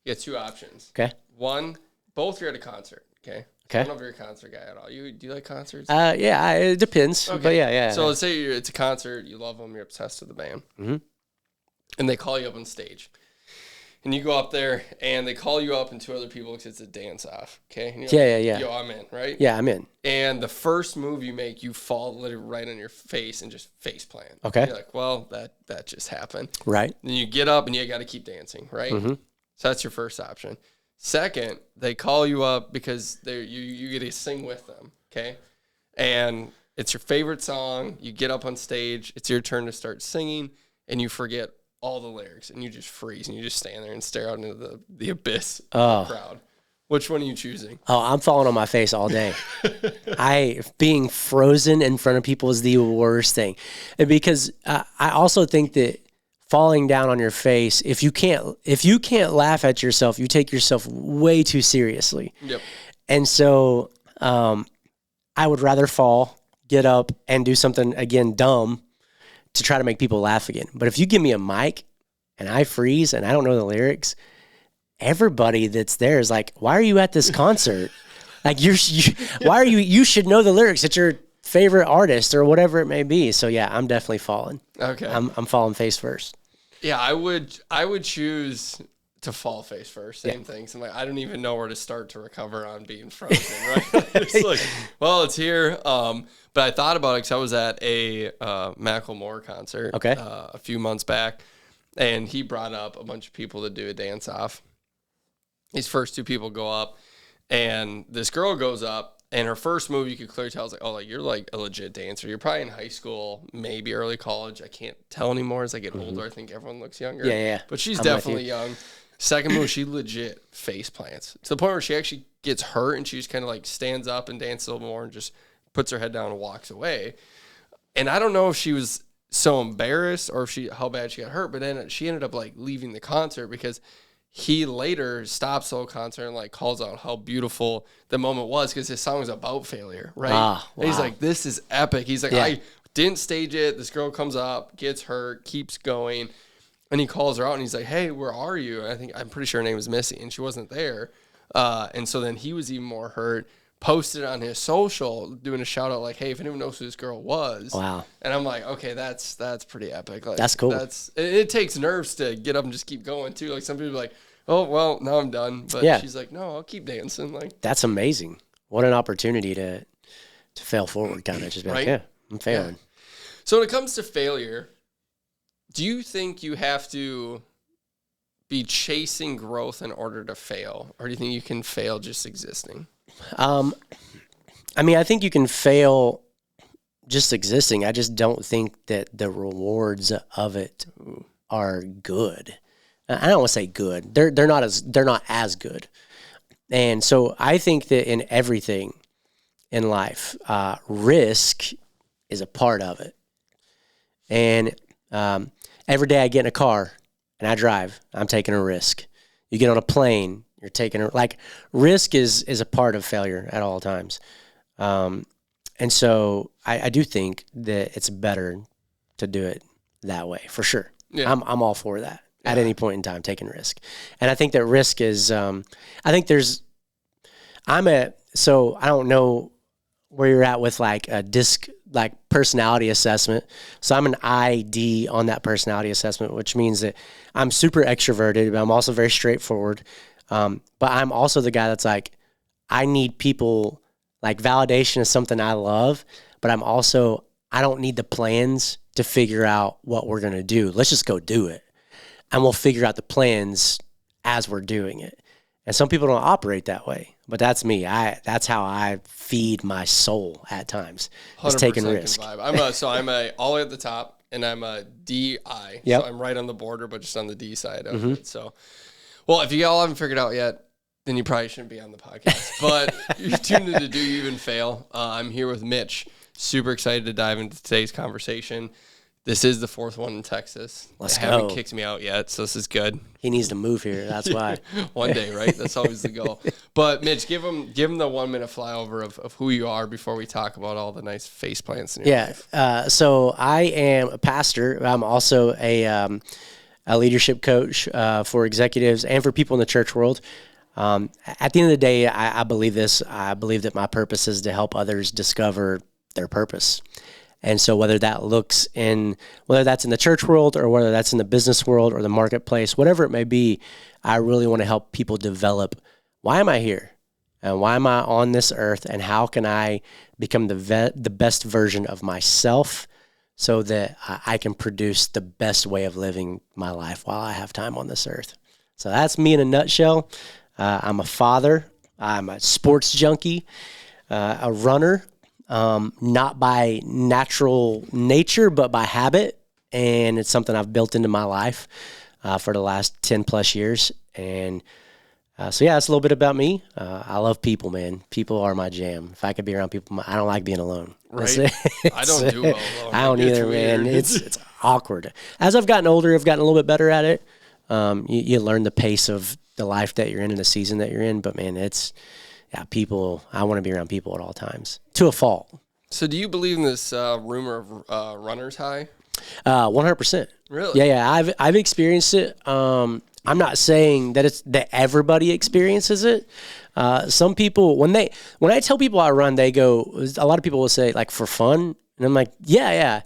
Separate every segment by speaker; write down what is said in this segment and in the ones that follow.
Speaker 1: You got two options.
Speaker 2: Okay.
Speaker 1: One, both are at a concert. Okay.
Speaker 2: Okay.
Speaker 1: I don't know if you're a concert guy at all. Do you like concerts?
Speaker 2: Yeah, it depends.
Speaker 1: Okay.
Speaker 2: But yeah.
Speaker 1: So let's say it's a concert, you love them, you're obsessed with the band, and they call you up on stage, and you go up there, and they call you up and two other people because it's a dance off. Okay. And you're
Speaker 2: Yeah.
Speaker 1: Yo, I'm in, right?
Speaker 2: Yeah, I'm in.
Speaker 1: And the first move you make, you fall literally right on your face and just face plant.
Speaker 2: Okay.
Speaker 1: And you're like, well, that just happened.
Speaker 2: Right.
Speaker 1: Then you get up and you got to keep dancing, right? So that's your first option. Second, they call you up because you get to sing with them, okay? And it's your favorite song. You get up on stage. It's your turn to start singing, and you forget all the lyrics, and you just freeze, and you just stand there and stare out into the abyss of the crowd. Which one are you choosing?
Speaker 2: Oh, I'm falling on my face all day. Being frozen in front of people is the worst thing. And because I also think that falling down on your face, if you can't laugh at yourself, you take yourself way too seriously.
Speaker 1: Yep.
Speaker 2: And so I would rather fall, get up, and do something, again, dumb to try to make people laugh again. But if you give me a mic and I freeze and I don't know the lyrics, everybody that's there is like, why are you at this concert? Like, you should know the lyrics. It's your favorite artist or whatever it may be. So yeah, I'm definitely falling.
Speaker 1: Okay.
Speaker 2: I'm falling face first.
Speaker 1: Yeah, I would choose to fall face first. Same thing. So I'm like, I don't even know where to start to recover on being frozen, right? It's like, well, it's here. But I thought about it because I was at a Macklemore concert a few months back, and he brought up a bunch of people to do a dance off. These first two people go up, and this girl goes up, and her first move, you could clearly tell, is like, oh, like, you're like a legit dancer. You're probably in high school, maybe early college. I can't tell anymore. As I get older, I think everyone looks younger.
Speaker 2: Yeah.
Speaker 1: But she's definitely young. Second move, she legit face plants to the point where she actually gets hurt, and she just kind of like stands up and dances a little more and just puts her head down and walks away. And I don't know if she was so embarrassed or if how bad she got hurt, but then she ended up like leaving the concert because he later stops the whole concert and like calls out how beautiful the moment was because his song was about failure, right?
Speaker 2: Wow.
Speaker 1: And he's like, this is epic. He's like, I didn't stage it. This girl comes up, gets hurt, keeps going. And he calls her out and he's like, hey, where are you? And I'm pretty sure her name was Missy and she wasn't there. And so then he was even more hurt, posted on his social doing a shout out like, hey, if anyone knows who this girl was.
Speaker 2: Wow.
Speaker 1: And I'm like, okay, that's pretty epic. Like,
Speaker 2: that's cool.
Speaker 1: It takes nerves to get up and just keep going too. Like some people are like, oh, well, now I'm done. But she's like, no, I'll keep dancing. Like,
Speaker 2: that's amazing. What an opportunity to fail forward, kind of just be like, yeah, I'm failing.
Speaker 1: Yeah. So when it comes to failure, do you think you have to be chasing growth in order to fail? Or do you think you can fail just existing?
Speaker 2: I mean, I think you can fail just existing. I just don't think that the rewards of it are good. I don't want to say good. They're not as good. And so I think that in everything in life, risk is a part of it. And every day I get in a car and I drive, I'm taking a risk. You get on a plane, you're taking risk is a part of failure at all times. And so I do think that it's better to do it that way for sure. Yeah. I'm all for that. At any point in time, taking risk. And I think that risk is, so I don't know where you're at with like a personality assessment. So I'm an ID on that personality assessment, which means that I'm super extroverted, but I'm also very straightforward. But I'm also the guy that's like, I need people, like validation is something I love, but I don't need the plans to figure out what we're going to do. Let's just go do it. And we'll figure out the plans as we're doing it. And some people don't operate that way, but that's me. That's how I feed my soul at times. Is taking risk.
Speaker 1: I'm a all the way at the top, and I'm a DI.
Speaker 2: Yep.
Speaker 1: So I'm right on the border, but just on the D side of it. So, well, if you all haven't figured out yet, then you probably shouldn't be on the podcast. But you're tuned into Do You Even Fail? I'm here with Mitch. Super excited to dive into today's conversation. This is the fourth one in Texas.
Speaker 2: Let's
Speaker 1: go. They haven't kicked me out yet, so this is good.
Speaker 2: He needs to move here. That's why.
Speaker 1: One day, right? That's always the goal. But Mitch, give him the 1 minute flyover of who you are before we talk about all the nice face plants in your life.
Speaker 2: So I am a pastor. I'm also a a leadership coach for executives and for people in the church world. At the end of the day, I believe this. I believe that my purpose is to help others discover their purpose. And so whether that's in the church world or whether that's in the business world or the marketplace, whatever it may be, I really want to help people develop, why am I here? And why am I on this earth? And how can I become the best version of myself so that I can produce the best way of living my life while I have time on this earth? So that's me in a nutshell. I'm a father. I'm a sports junkie, a runner, not by natural nature, but by habit. And it's something I've built into my life for the last 10 plus years. And so, yeah, that's a little bit about me. I love people, man. People are my jam. If I could be around people, I don't like being alone.
Speaker 1: Right. I don't do well alone.
Speaker 2: I don't either, man. It's awkward. As I've gotten older, I've gotten a little bit better at it. You learn the pace of the life that you're in and the season that you're in. But, man, people, I want to be around people at all times, to a fault.
Speaker 1: So do you believe in this rumor of runner's high?
Speaker 2: 100%.
Speaker 1: Really?
Speaker 2: Yeah. I've experienced it. I'm not saying that everybody experiences it. Some people, when I tell people I run, they go, a lot of people will say, like, for fun. And I'm like, yeah.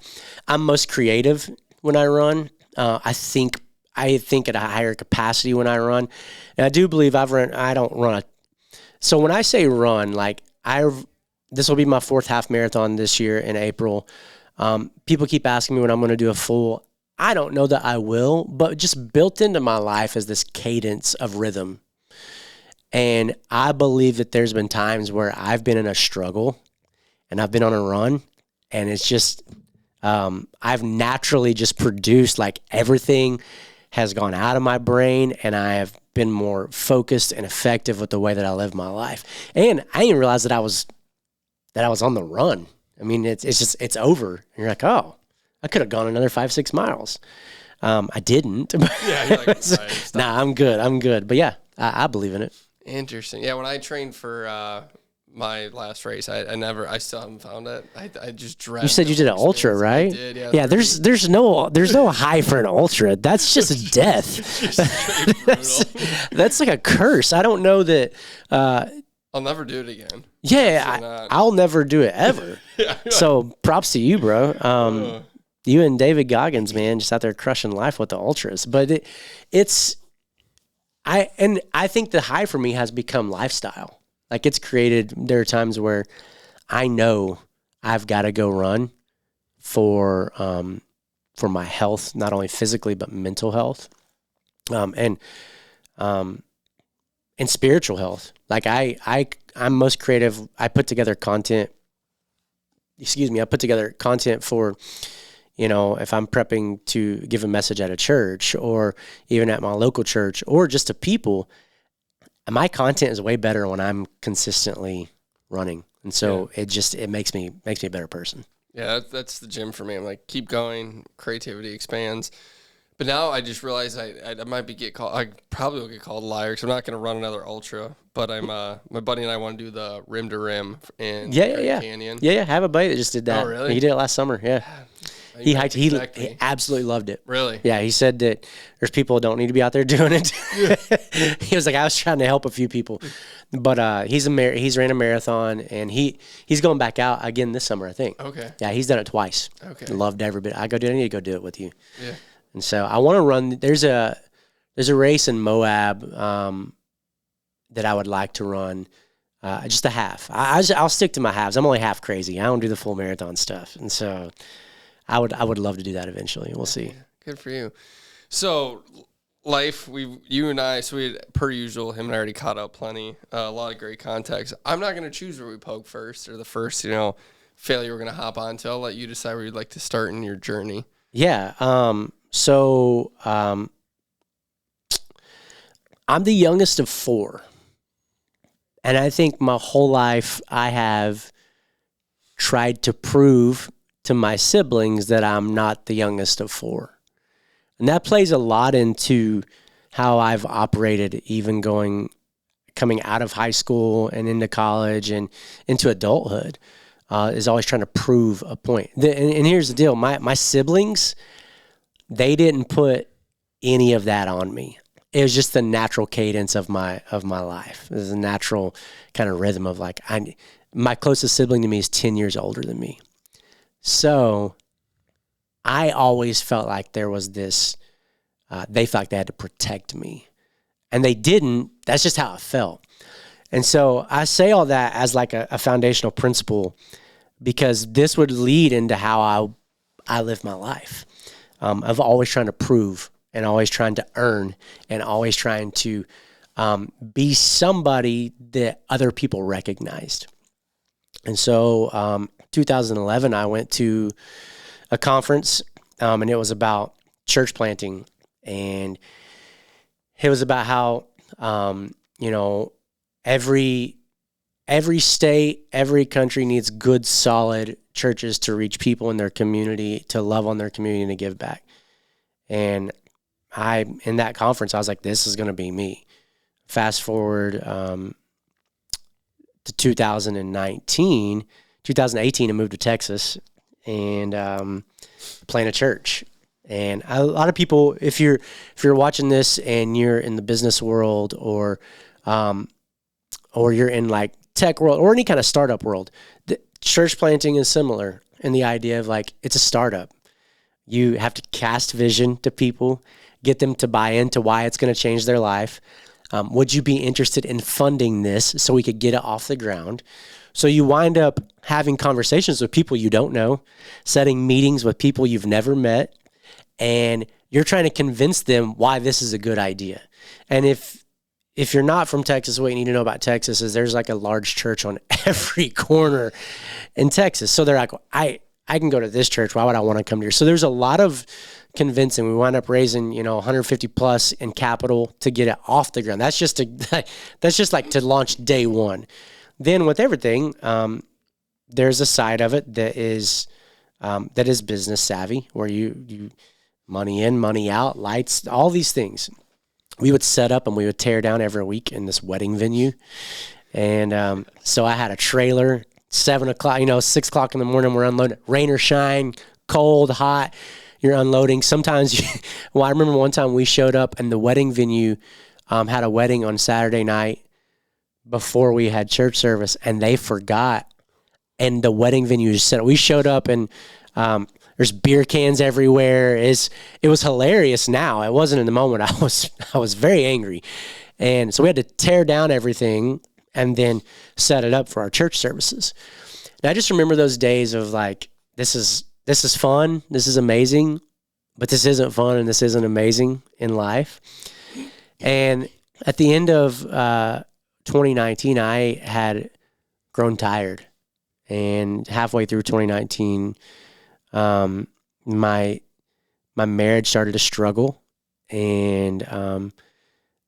Speaker 2: I'm most creative when I run. I think at a higher capacity when I run. And I do believe I don't run. So when I say run, like this will be my 4th half marathon this year in April. People keep asking me when I'm going to do a full. I don't know that I will, but just built into my life is this cadence of rhythm. And I believe that there's been times where I've been in a struggle and I've been on a run, and it's just, I've naturally just produced, like, everything has gone out of my brain, and I have been more focused and effective with the way that I live my life. And I didn't realize that I was on the run. I mean, it's over. And you're like, oh, I could have gone another 5-6 miles. I didn't.
Speaker 1: Yeah, you're like, right,
Speaker 2: nah, I'm good. But yeah, I believe in it.
Speaker 1: Interesting. Yeah, when I trained for my last race, I still haven't found it. I just dread.
Speaker 2: You said you did an ultra, right?
Speaker 1: I did, yeah.
Speaker 2: Yeah, there's no high for an ultra. That's just death. That's like a curse. I don't know that.
Speaker 1: I'll never do it again.
Speaker 2: Yeah, I'll never do it ever. Yeah, so props to you, bro. You and David Goggins, man, just out there crushing life with the ultras. But I think the high for me has become lifestyle. Like, it's created. There are times where I know I've got to go run for my health, not only physically but mental health, and spiritual health. Like, I'm most creative. I put together content. I put together content for, if I'm prepping to give a message at a church or even at my local church or just to people, my content is way better when I'm consistently running. And so it makes me a better person. Yeah,
Speaker 1: that's the gym for me. I'm like, keep going, creativity expands. But now I just realized I might I probably will get called a liar because I'm not going to run another ultra. But my buddy and I want to do the rim to rim in Grand Canyon.
Speaker 2: Yeah. I have a buddy that just did that.
Speaker 1: Oh, really?
Speaker 2: He did it last summer. Yeah. He hiked. He absolutely loved it.
Speaker 1: Really?
Speaker 2: Yeah. He said that there's people that don't need to be out there doing it. Yeah. He was like, I was trying to help a few people, but he's ran a marathon and he's going back out again this summer, I think.
Speaker 1: Okay.
Speaker 2: Yeah, he's done it twice.
Speaker 1: Okay.
Speaker 2: Loved every bit. I need to go do it with you.
Speaker 1: Yeah.
Speaker 2: And so I want to run. There's a race in Moab that I would like to run. Just a half. I'll stick to my halves. I'm only half crazy. I don't do the full marathon stuff, and so I would love to do that eventually. We'll see.
Speaker 1: Good for you. So life, you and I, so we per usual, him and I already caught up plenty. A lot of great context. I'm not going to choose where we poke first or the first failure we're going to hop onto. I'll let you decide where you'd like to start in your journey.
Speaker 2: Yeah. So I'm the youngest of 4. And I think my whole life I have tried to prove to my siblings that I'm not the youngest of 4. And that plays a lot into how I've operated, even coming out of high school and into college and into adulthood, is always trying to prove a point. And here's the deal. My siblings, they didn't put any of that on me. It was just the natural cadence of my life. It was a natural kind of rhythm of like, my closest sibling to me is 10 years older than me. So I always felt like there was this, they felt like they had to protect me. And they didn't. That's just how it felt. And so I say all that as like a foundational principle, because this would lead into how I live my life, of always trying to prove and always trying to earn and always trying to be somebody that other people recognized. And so 2011, I went to a conference, and it was about church planting. And it was about how, every state, every country needs good, solid churches to reach people in their community, to love on their community, and to give back. And in that conference, I was like, this is going to be me. Fast forward to 2018, I moved to Texas and plant a church. And a lot of people, if you're watching this and you're in the business world or you're in like tech world or any kind of startup world, the church planting is similar in the idea of like, it's a startup. You have to cast vision to people, get them to buy into why it's going to change their life. Would you be interested in funding this so we could get it off the ground? So you wind up having conversations with people you don't know, setting meetings with people you've never met, and you're trying to convince them why this is a good idea. And if you're not from Texas, what you need to know about Texas is there's like a large church on every corner in Texas. So they're like, I can go to this church. Why would I want to come here? So there's a lot of convincing. We wind up raising, 150 plus in capital to get it off the ground. That's just like to launch day one. Then with everything, there's a side of it that is business savvy, where you money in, money out, lights, all these things. We would set up and we would tear down every week in this wedding venue. And so I had a trailer, 7 o'clock, 6 o'clock in the morning, we're unloading, rain or shine, cold, hot, you're unloading. Sometimes, I remember one time we showed up and the wedding venue had a wedding on Saturday night before we had church service, and they forgot. And the wedding venue set. We showed up and there's beer cans everywhere. It was hilarious now. It wasn't in the moment. I was very angry. And so we had to tear down everything and then set it up for our church services. And I just remember those days of like, this is fun. This is amazing, but this isn't fun and this isn't amazing in life. And at the end of 2019, I had grown tired. And halfway through 2019, my marriage started to struggle. And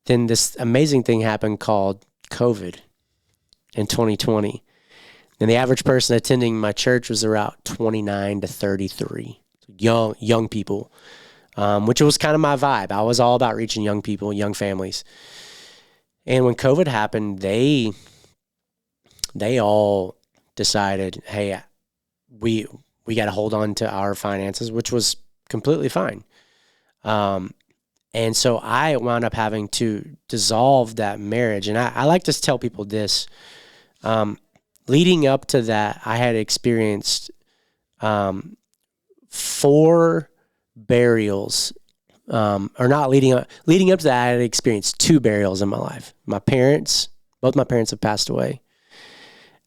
Speaker 2: then this amazing thing happened called COVID in 2020. And the average person attending my church was around 29 to 33, young people, which was kind of my vibe. I was all about reaching young people, young families. And when COVID happened, they all decided, hey, we got to hold on to our finances, which was completely fine. And so I wound up having to dissolve that marriage. And I like to tell people this. Leading up to that, I had experienced 4 burials, or not leading up to that, I had experienced 2 burials in my life. Both my parents have passed away.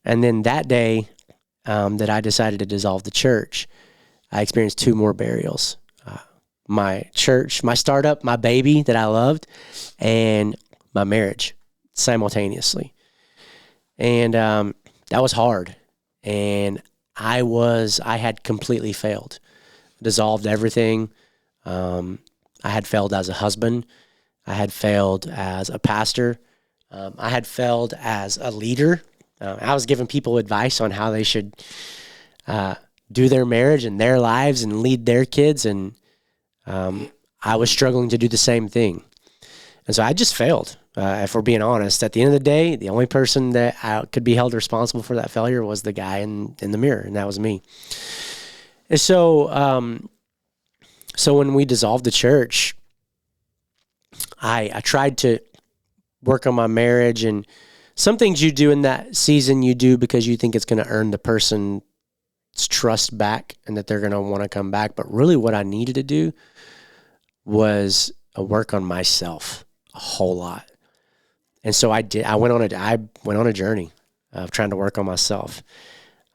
Speaker 2: And then that day that I decided to dissolve the church, I experienced 2 more burials. My church, my startup, my baby that I loved, and my marriage simultaneously. And that was hard. And I had completely failed, dissolved everything. I had failed as a husband. I had failed as a pastor. I had failed as a leader. I was giving people advice on how they should do their marriage and their lives and lead their kids. And I was struggling to do the same thing. And so I just failed. If we're being honest, at the end of the day, the only person that I could be held responsible for that failure was the guy in the mirror, and that was me. And so, so when we dissolved the church, I tried to work on my marriage, and some things you do in that season you do because you think it's going to earn the person's trust back and that they're going to want to come back. But really what I needed to do was a work on myself a whole lot. And so I did. I went on a journey of trying to work on myself.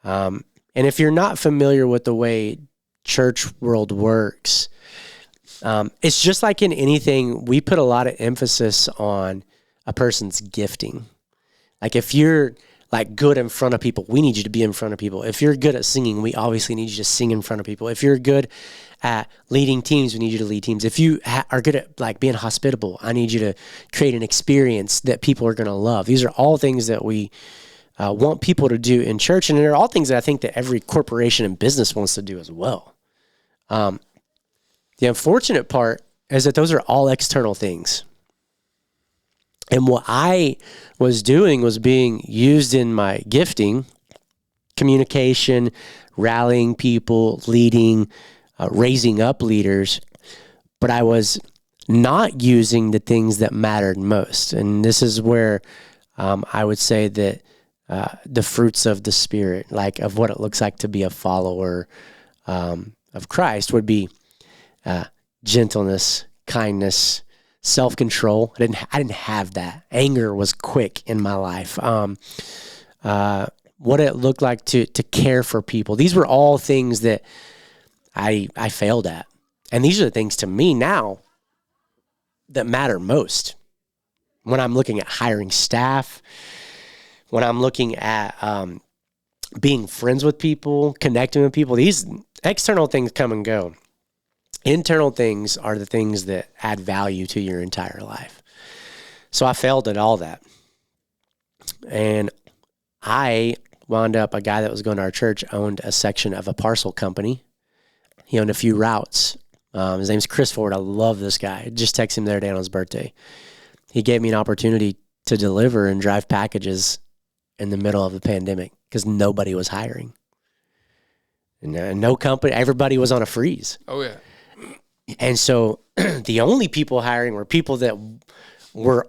Speaker 2: And if you're not familiar with the way church world works, it's just like in anything, we put a lot of emphasis on a person's gifting. Like if you're like good in front of people, we need you to be in front of people. If you're good at singing, we obviously need you to sing in front of people. If you're good at leading teams, we need you to lead teams. If you are good at like being hospitable, I need you to create an experience that people are going to love. These are all things that we want people to do in church, and they're all things that I think that every corporation and business wants to do as well. The unfortunate part is that those are all external things. And what I was doing was being used in my gifting, communication, rallying people, leading, raising up leaders, but I was not using the things that mattered most. And this is where I would say that the fruits of the Spirit, like of what it looks like to be a follower of Christ, would be gentleness, kindness, self-control. I didn't have that. Anger was quick in my life. What it looked like to care for people. These were all things that I failed at. And these are the things to me now that matter most. When I'm looking at hiring staff, when I'm looking at being friends with people, connecting with people, these external things come and go. Internal things are the things that add value to your entire life. So I failed at all that. And I wound up, a guy that was going to our church owned a section of a parcel company. He owned a few routes. His name's Chris Ford. I love this guy. I just texted him the other day on his birthday. He gave me an opportunity to deliver and drive packages in the middle of the pandemic because nobody was hiring. And no company, everybody was on a freeze.
Speaker 1: Oh, yeah.
Speaker 2: And so the only people hiring were people that were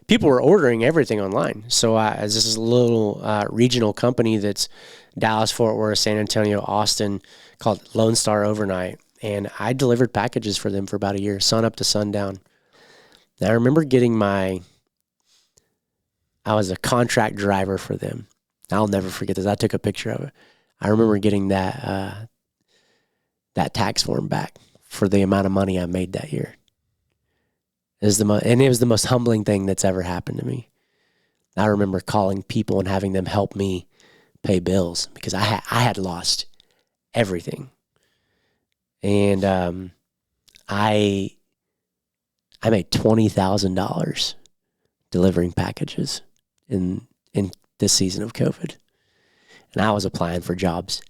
Speaker 2: people were ordering everything online. So as this is a little regional company that's Dallas, Fort Worth, San Antonio, Austin, called Lone Star Overnight. And I delivered packages for them for about a year, sun up to sundown. And I remember I was a contract driver for them. I'll never forget this. I took a picture of it. I remember getting that tax form back for the amount of money I made that year. It was the most humbling thing that's ever happened to me. I remember calling people and having them help me pay bills because I had lost everything. And I made $20,000 delivering packages in this season of COVID. And I was applying for jobs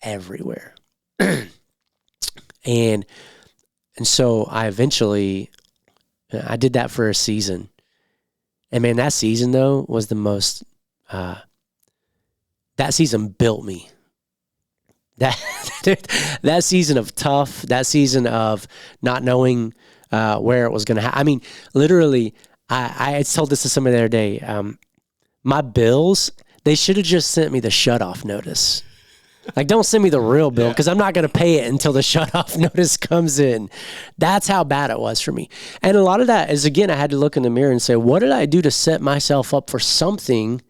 Speaker 2: everywhere. And so I did that for a season. And man, that season though was the most, that season built me. That season of tough, that season of not knowing where it was going to happen. I mean, literally, I told this to somebody the other day. My bills, they should have just sent me the shut-off notice. Like, don't send me the real bill because I'm not going to pay it until the shut-off notice comes in. That's how bad it was for me. And a lot of that is, again, I had to look in the mirror and say, what did I do to set myself up for something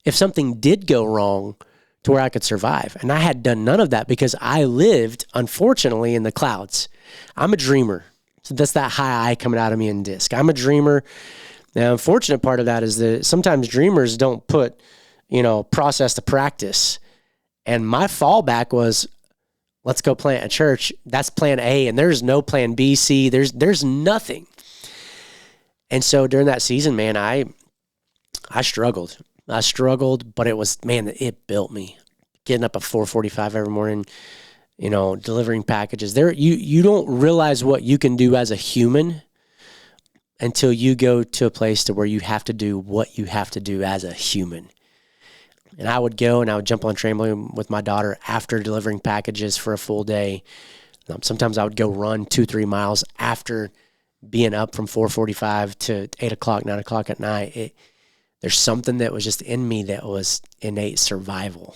Speaker 2: if something did go wrong to where I could survive? And I had done none of that because I lived, unfortunately, in the clouds. I'm a dreamer. So that's that high I coming out of me in disc. I'm a dreamer. The unfortunate part of that is that sometimes dreamers don't put, process to practice. And my fallback was, let's go plant a church. That's plan A, and there's no plan B, C. There's nothing. And so during that season, man, I struggled. But it built me. Getting up at 4:45 every morning, delivering packages. You don't realize what you can do as a human until you go to a place to where you have to do what you have to do as a human. And I would go and I would jump on trampoline with my daughter after delivering packages for a full day. Sometimes I would go run 2-3 miles after being up from 4:45 to 8 o'clock, 9 o'clock at night, there's something that was just in me that was innate survival.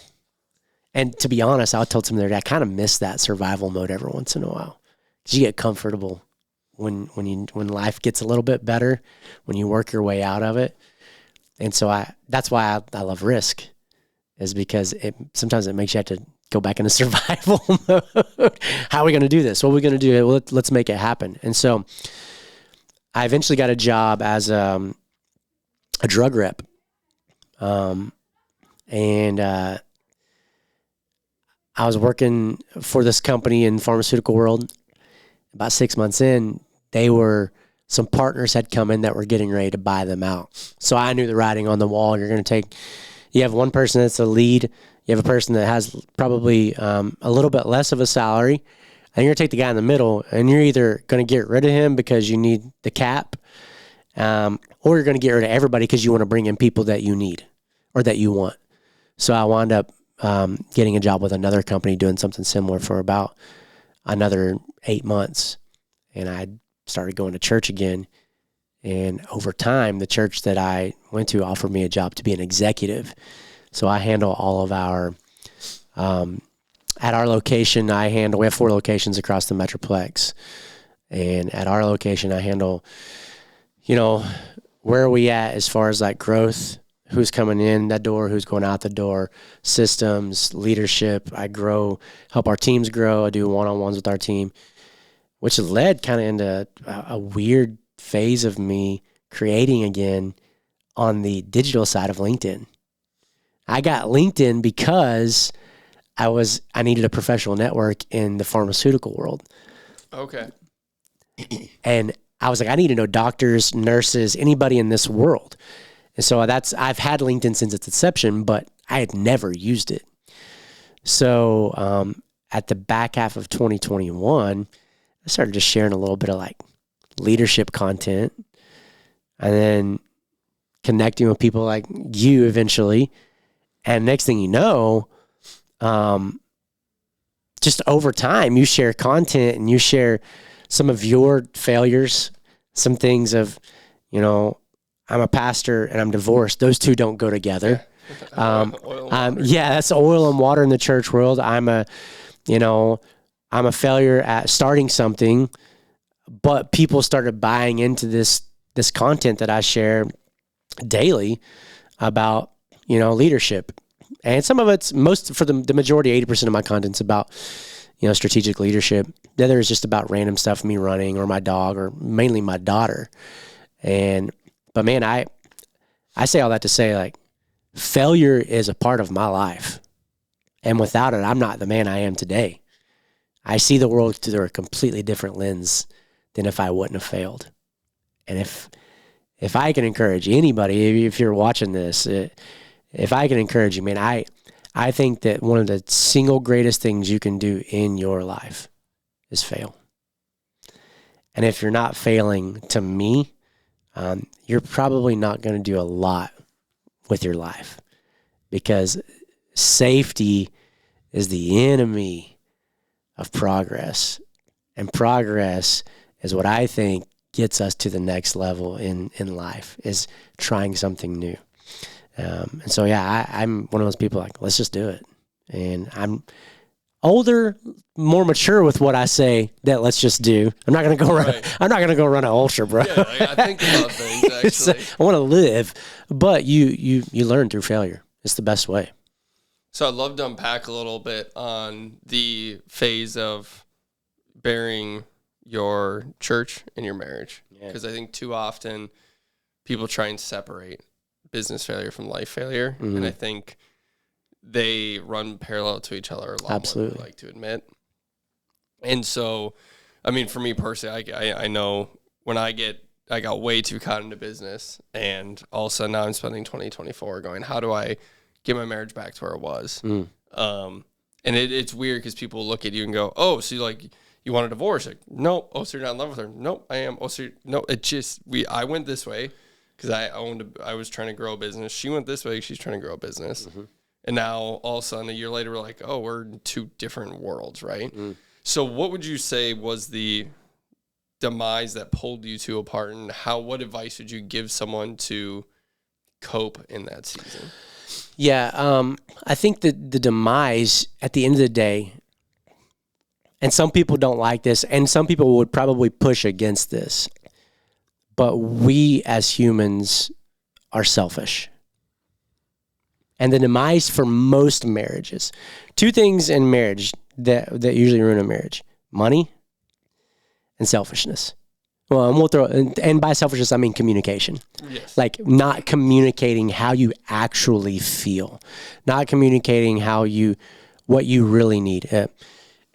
Speaker 2: And to be honest, I told somebody I kind of miss that survival mode every once in a while, because you get comfortable when life gets a little bit better, when you work your way out of it. And so that's why I love risk, is because sometimes it makes you have to go back into survival mode. How are we going to do this? What are we going to do? Well, let's make it happen. And so I eventually got a job as a drug rep. And I was working for this company in the pharmaceutical world. About 6 months in, some partners had come in that were getting ready to buy them out. So I knew the writing on the wall. You have one person that's a lead. You have a person that has probably a little bit less of a salary. And you're going to take the guy in the middle, and you're either going to get rid of him because you need the cap, or you're going to get rid of everybody because you want to bring in people that you need or that you want. So I wound up getting a job with another company doing something similar for about another 8 months. And I started going to church again. And over time, the church that I went to offered me a job to be an executive. So I handle all of our, at our location, we have 4 locations across the Metroplex. And at our location, I handle, where are we at as far as like growth, who's coming in that door, who's going out the door, systems, leadership. I help our teams grow. I do one-on-ones with our team, which led kind of into a weird phase of me creating again on the digital side of LinkedIn. I got LinkedIn because I needed a professional network in the pharmaceutical world.
Speaker 1: Okay.
Speaker 2: And I was like, I need to know doctors, nurses, anybody in this world. And so I've had LinkedIn since its inception, but I had never used it. So at the back half of 2021, I started just sharing a little bit of like leadership content, and then connecting with people like you eventually. And next thing you know, just over time, you share content and you share some of your failures, some things of, I'm a pastor and I'm divorced. Those two don't go together. That's oil and water in the church world. I'm a failure at starting something, but people started buying into this content that I share daily about, leadership. And some of it's for the majority, 80% of my content's about, strategic leadership. The other is just about random stuff, me running or my dog or mainly my daughter. But man, I say all that to say, like, failure is a part of my life. And without it, I'm not the man I am today. I see the world through a completely different lens than if I wouldn't have failed. And if I can encourage anybody, if you're watching this, if I can encourage you, man, I think that one of the single greatest things you can do in your life is fail. And if you're not failing, to me, you're probably not going to do a lot with your life, because safety is the enemy of progress. And progress is what I think gets us to the next level in life, is trying something new. And so, I'm one of those people like, let's just do it. And I'm older, more mature with what I say that let's just do. I'm not going to go run. Right. I'm not going to go run an ultra, bro.
Speaker 1: Yeah, I think about things actually.
Speaker 2: I want to live, but you learn through failure. It's the best way.
Speaker 1: So I'd love to unpack a little bit on the phase of bearing your church and your marriage, because I think too often people try and separate business failure from life failure, and I think they run parallel to each other a lot more than I like to admit. And so, I mean, for me personally, I know when I got way too caught into business, and all of a sudden now I'm spending 2024 going, how do I get my marriage back to where it was? And it's weird because people look at you and go, oh, so you want a divorce? Like, no. Oh, so you're not in love with her? Nope, I am. Oh, so no. It just I went this way because I was trying to grow a business. She went this way. She's trying to grow a business. And now all of a sudden, a year later, we're like, oh, we're in two different worlds, right? So what would you say was the demise that pulled you two apart, and what advice would you give someone to cope in that season?
Speaker 2: Yeah, I think that the demise at the end of the day, and some people don't like this, and some people would probably push against this, but we as humans are selfish. And the demise for most marriages, two things in marriage that usually ruin a marriage: money and selfishness. Well, and we'll throw, and by selfishness, I mean communication.
Speaker 1: Yes.
Speaker 2: Like not communicating how you actually feel, not communicating what you really need.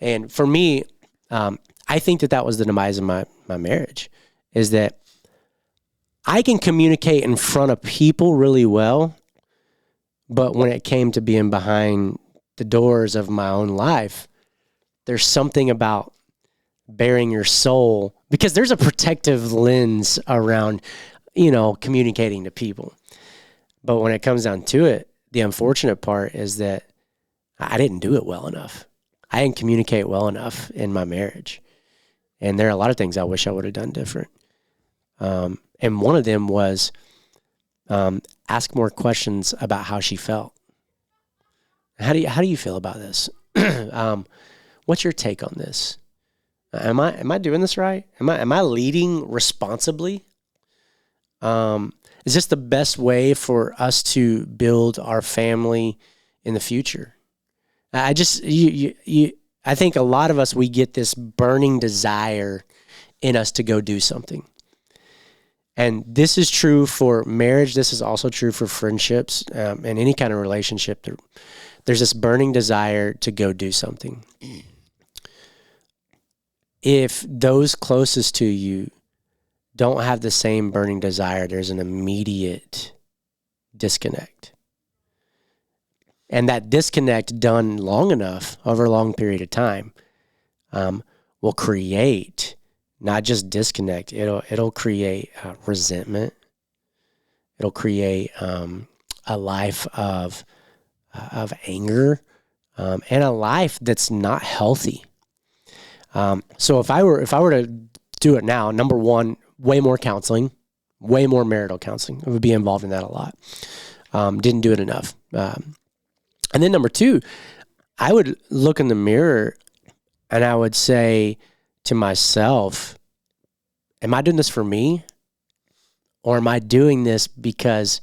Speaker 2: And for me, I think that was the demise of my marriage, is that I can communicate in front of people really well, but when it came to being behind the doors of my own life, there's something about bearing your soul, because there's a protective lens around, communicating to people. But when it comes down to it, the unfortunate part is that I didn't do it well enough. I didn't communicate well enough in my marriage. And there are a lot of things I wish I would have done different. And one of them was ask more questions about how she felt. How do you feel about this? What's your take on this? Am I doing this right? Am I leading responsibly? Is this the best way for us to build our family in the future? I think a lot of us, we get this burning desire in us to go do something. And this is true for marriage. This is also true for friendships, and any kind of relationship. There's this burning desire to go do something. If those closest to you don't have the same burning desire, there's an immediate disconnect. And that disconnect done long enough, over a long period of time, will create not just disconnect. It'll create resentment. It'll create a life of anger, and a life that's not healthy. So if I were to do it now, number one, way more counseling, way more marital counseling. I would be involved in that a lot. Didn't do it enough. And then number two, I would look in the mirror and I would say to myself, am I doing this for me? Or am I doing this because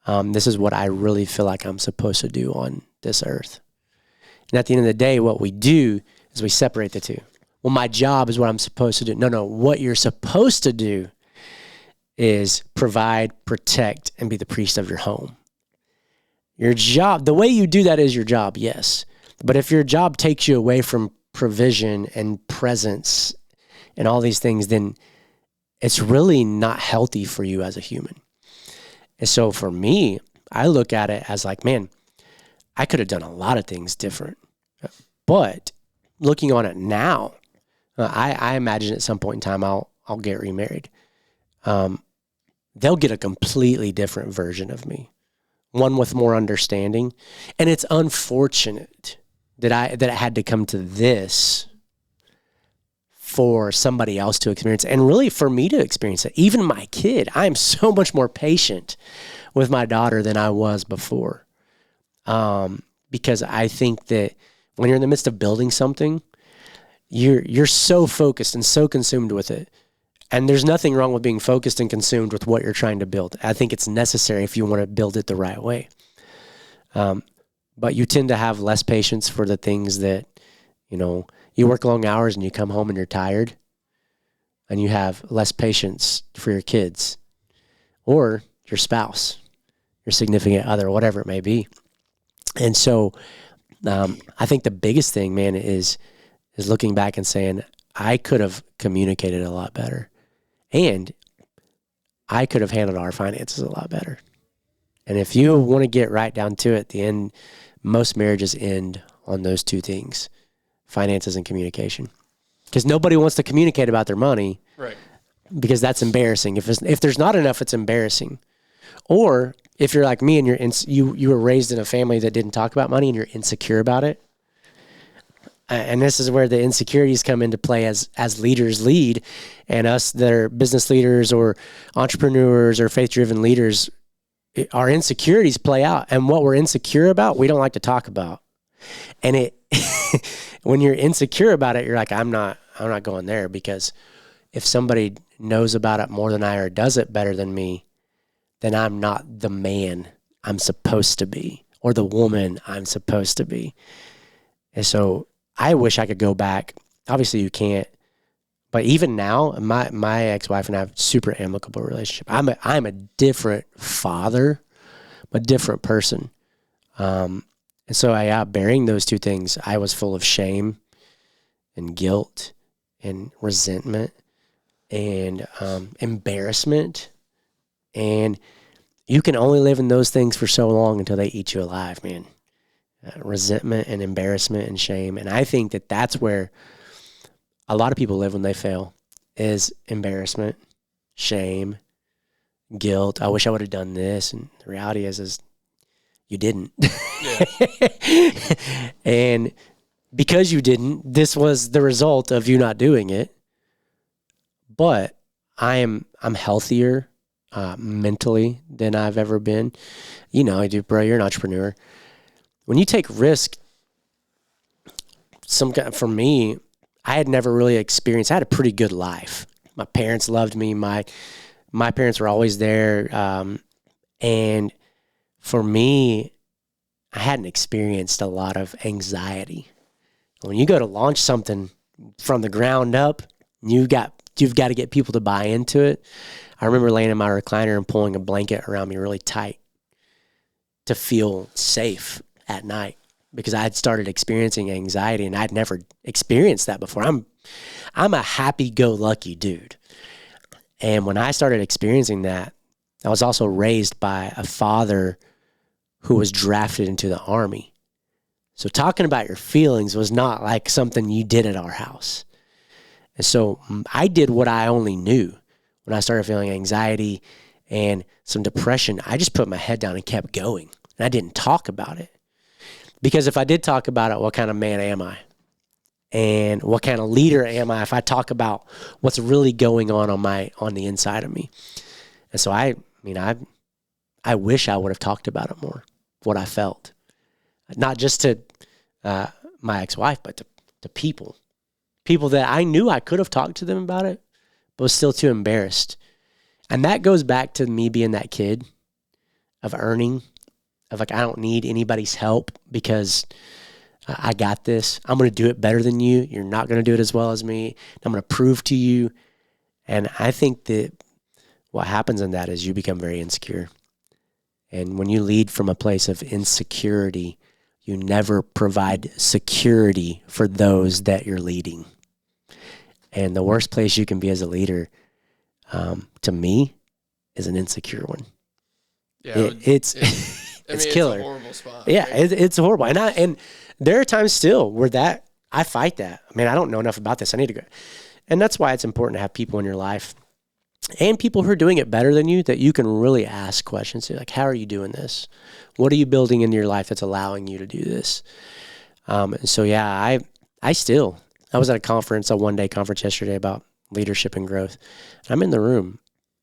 Speaker 2: this is what I really feel like I'm supposed to do on this earth? And at the end of the day, what we do is we separate the two. Well, my job is what I'm supposed to do. No. What you're supposed to do is provide, protect, and be the priest of your home. Your job, the way you do that is your job, yes. But if your job takes you away from provision and presence and all these things, then it's really not healthy for you as a human. And so for me, I look at it as like, man, I could have done a lot of things different. But looking on it now, I imagine at some point in time I'll get remarried. They'll get a completely different version of me, one with more understanding. And it's unfortunate that it had to come to this for somebody else to experience, and really for me to experience it. Even my kid, I am so much more patient with my daughter than I was before, because I think that when you're in the midst of building something, you're so focused and so consumed with it. And there's nothing wrong with being focused and consumed with what you're trying to build. I think it's necessary if you want to build it the right way. But you tend to have less patience for the things that, you work long hours and you come home and you're tired, and you have less patience for your kids or your spouse, your significant other, whatever it may be. And so I think the biggest thing, man, is looking back and saying, I could have communicated a lot better, and I could have handled our finances a lot better. And if you want to get right down to it, the end, most marriages end on those two things: finances and communication. Because nobody wants to communicate about their money,
Speaker 1: right?
Speaker 2: Because that's embarrassing. If there's not enough, it's embarrassing. Or if you're like me and you were raised in a family that didn't talk about money and you're insecure about it, and this is where the insecurities come into play as leaders lead, and us that are business leaders or entrepreneurs or faith-driven leaders, our insecurities play out. And what we're insecure about, we don't like to talk about. And it, when you're insecure about it, you're like, I'm not going there, because if somebody knows about it more than I or does it better than me, then I'm not the man I'm supposed to be or the woman I'm supposed to be. And so I wish I could go back. Obviously you can't, but even now, my ex-wife and I have a super amicable relationship. I'm a different father, a different person. And so bearing those two things, I was full of shame and guilt and resentment and embarrassment. And you can only live in those things for so long until they eat you alive, man. Resentment and embarrassment and shame. And I think that that's where a lot of people live when they fail, is embarrassment, shame, guilt. I wish I would have done this. And the reality is you didn't. And because you didn't, this was the result of you not doing it. But I'm healthier mentally than I've ever been. You know, bro, you're an entrepreneur. When you take risk, for me, I had never really experienced. I had a pretty good life. My parents loved me. My parents were always there, and for me, I hadn't experienced a lot of anxiety. When you go to launch something from the ground up, you've got to get people to buy into it. I remember laying in my recliner and pulling a blanket around me really tight to feel safe at night, because I had started experiencing anxiety and I'd never experienced that before. I'm a happy-go-lucky dude. And when I started experiencing that, I was also raised by a father who was drafted into the Army. So talking about your feelings was not like something you did at our house. And so I did what I only knew. When I started feeling anxiety and some depression, I just put my head down and kept going. And I didn't talk about it. Because if I did talk about it, what kind of man am I? And what kind of leader am I if I talk about what's really going on the inside of me? And so I wish I would have talked about it more, what I felt. Not just to my ex-wife, but to people. People that I knew I could have talked to them about it, but was still too embarrassed. And that goes back to me being that kid of earning, of like, I don't need anybody's help because I got this. I'm going to do it better than you. You're not going to do it as well as me. I'm going to prove to you. And I think that what happens in that is you become very insecure. And when you lead from a place of insecurity, you never provide security for those that you're leading. And the worst place you can be as a leader, to me, is an insecure one. Yeah, it's killer.
Speaker 1: It's a horrible spot.
Speaker 2: Yeah, it's horrible. And there are times still where I fight that. I mean, I don't know enough about this. I need to go. And that's why it's important to have people in your life and people who are doing it better than you that you can really ask questions to. Like, how are you doing this? What are you building into your life that's allowing you to do this? So, yeah, I was at a one-day conference yesterday about leadership and growth. I'm in the room.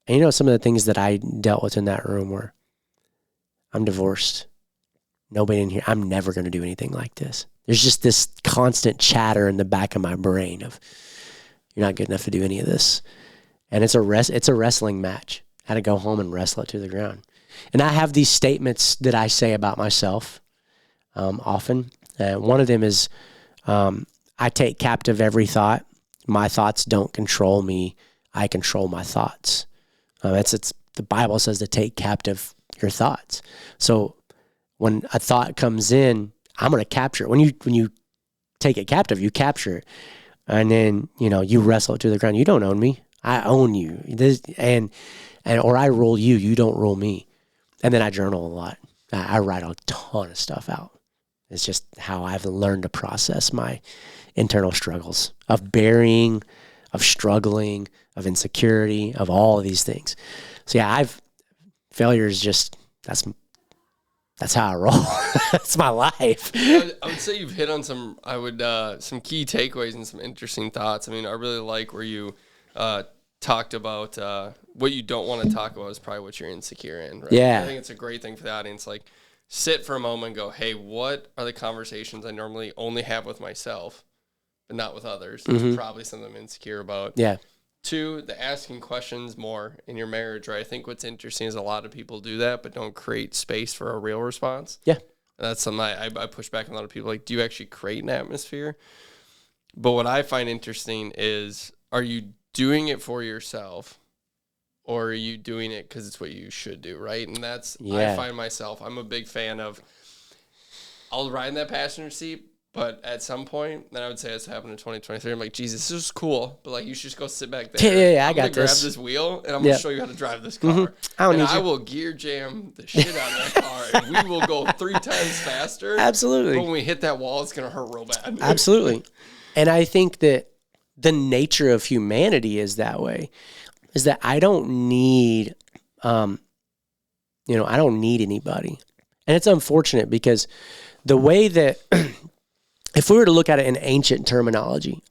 Speaker 2: And you know, some of the things that I dealt with in that room were, I'm divorced. Nobody in here. I'm never going to do anything like this. There's just this constant chatter in the back of my brain of, you're not good enough to do any of this. And it's a wrestling match. I had to go home and wrestle it to the ground. And I have these statements that I say about myself often. One of them is, I take captive every thought. My thoughts don't control me. I control my thoughts. The Bible says to take captive your thoughts. So when a thought comes in, I'm going to capture it. When you take it captive, you capture it. And then, you wrestle it to the ground. You don't own me. I own you. Or I rule you. You don't rule me. And then I journal a lot. I write a ton of stuff out. It's just how I've learned to process my internal struggles of burying, of struggling, of insecurity, of all of these things. So yeah, failure is just, that's how I roll. That's my life.
Speaker 1: I would say you've hit on some key takeaways and some interesting thoughts. I mean, I really like where you talked about what you don't want to talk about is probably what you're insecure in, right?
Speaker 2: Yeah.
Speaker 1: I think it's a great thing for the audience. Like, sit for a moment and go, hey, what are the conversations I normally only have with myself, but not with others? It's probably something I'm insecure about.
Speaker 2: Yeah.
Speaker 1: 2, the asking questions more in your marriage, right? I think what's interesting is a lot of people do that, but don't create space for a real response.
Speaker 2: Yeah.
Speaker 1: And that's something I push back on a lot of people. Like, do you actually create an atmosphere? But what I find interesting is, are you doing it for yourself, or are you doing it because it's what you should do, right? And that's, I find myself, I'm a big fan of, I'll ride in that passenger seat, but at some point, then I would say it's happened in 2023. I'm like, Jesus, this is cool, but like, you should just go sit back there.
Speaker 2: Yeah, I got
Speaker 1: grab this wheel, and I'm going to show you how to drive this car. I will gear jam the shit out of that car, and we will go 3 times faster.
Speaker 2: Absolutely.
Speaker 1: But when we hit that wall, it's going to hurt real bad.
Speaker 2: Absolutely. And I think that the nature of humanity is that way, is that I don't need, I don't need anybody. And it's unfortunate because the way that, if we were to look at it in ancient terminology,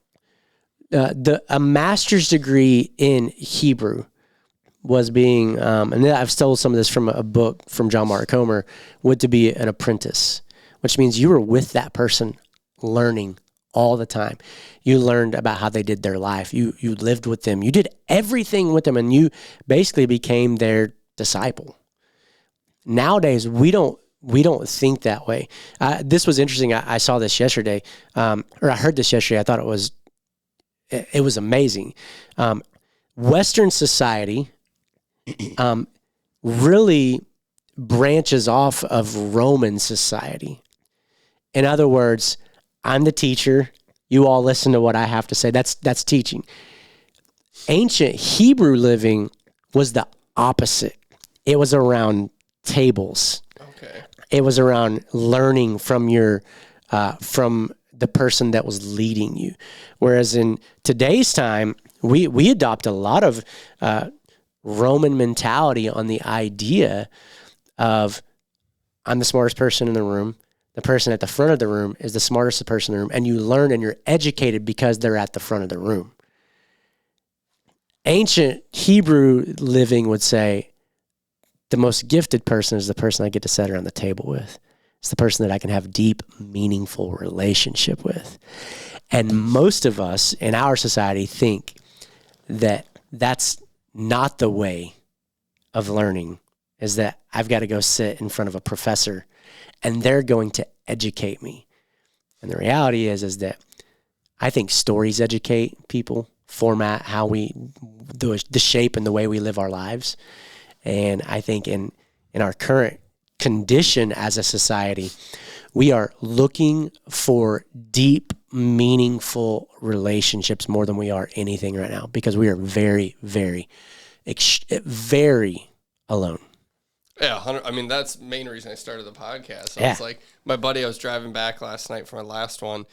Speaker 2: a master's degree in Hebrew was being, and I've stole some of this from a book from John Mark Comer, would to be an apprentice, which means you were with that person learning all the time. You learned about how they did their life. You lived with them. You did everything with them, and you basically became their disciple. Nowadays, we don't think that way. This was interesting. I saw this yesterday, or I heard this yesterday. I thought it was amazing. Western society really branches off of Roman society. In other words, I'm the teacher. You all listen to what I have to say. That's teaching. Ancient Hebrew living was the opposite. It was around tables.
Speaker 1: Okay.
Speaker 2: It was around learning from from the person that was leading you. Whereas in today's time, we adopt a lot of Roman mentality on the idea of, I'm the smartest person in the room. The person at the front of the room is the smartest person in the room, and you learn and you're educated because they're at the front of the room. Ancient Hebrew living would say, the most gifted person is the person I get to sit around the table with. It's the person that I can have deep, meaningful relationship with. And most of us in our society think that that's not the way of learning, is that I've got to go sit in front of a professor and they're going to educate me. And the reality is that I think stories educate people, format how the shape and the way we live our lives. And I think in our current condition as a society, we are looking for deep, meaningful relationships more than we are anything right now, because we are very, very, very alone.
Speaker 1: Yeah, 100. I mean, that's the main reason I started the podcast. I was like, my buddy, I was driving back last night from my last one,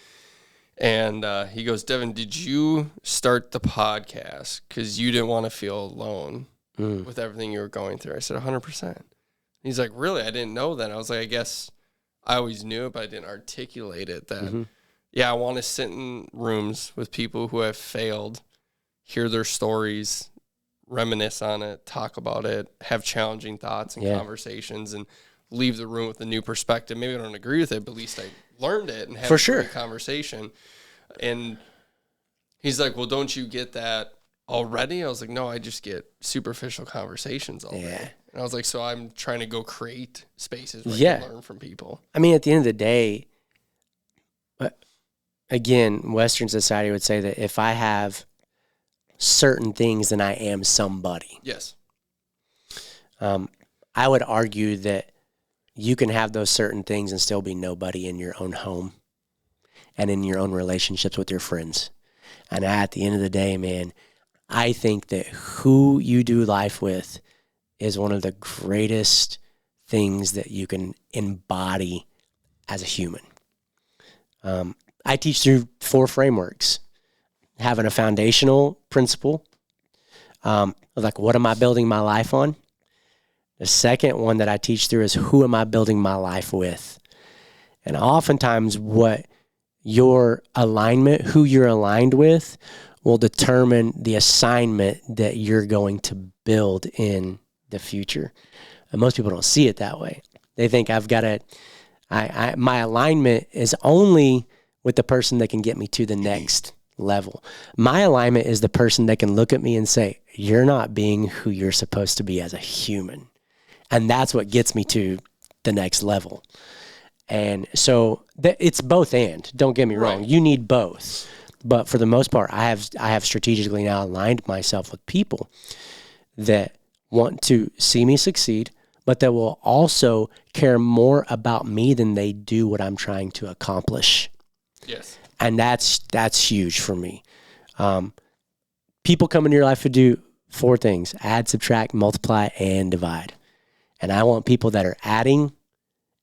Speaker 1: and he goes, Devin, did you start the podcast because you didn't want to feel alone with everything you were going through? I said, 100%. He's like, really? I didn't know that. I was like, I guess I always knew it, but I didn't articulate it. That, I want to sit in rooms with people who have failed, hear their stories, reminisce on it, talk about it, have challenging thoughts and conversations, and leave the room with a new perspective. Maybe I don't agree with it, but at least I learned it and had a great conversation. And he's like, well, don't you get that already? I was like, no, I just get superficial conversations all day. And I was like, so I'm trying to go create spaces where I can learn from people.
Speaker 2: I mean, at the end of the day, again, Western society would say that if I have certain things, then I am somebody.
Speaker 1: Yes.
Speaker 2: I would argue that you can have those certain things and still be nobody in your own home and in your own relationships with your friends. And at the end of the day, man, I think that who you do life with is one of the greatest things that you can embody as a human. I teach through 4 frameworks. Having a foundational principle, like, what am I building my life on? The second one that I teach through is who am I building my life with? And oftentimes what your alignment, who you're aligned with, will determine the assignment that you're going to build in the future. And most people don't see it that way. They think I've got to, my alignment is only with the person that can get me to the next level. My alignment is the person that can look at me and say, you're not being who you're supposed to be as a human. And that's what gets me to the next level. And so it's both and. Don't get me wrong. You need both. But for the most part, I have strategically now aligned myself with people that want to see me succeed, but that will also care more about me than they do what I'm trying to accomplish.
Speaker 1: Yes.
Speaker 2: And that's huge for me. People come into your life to do 4 things: add, subtract, multiply, and divide. And I want people that are adding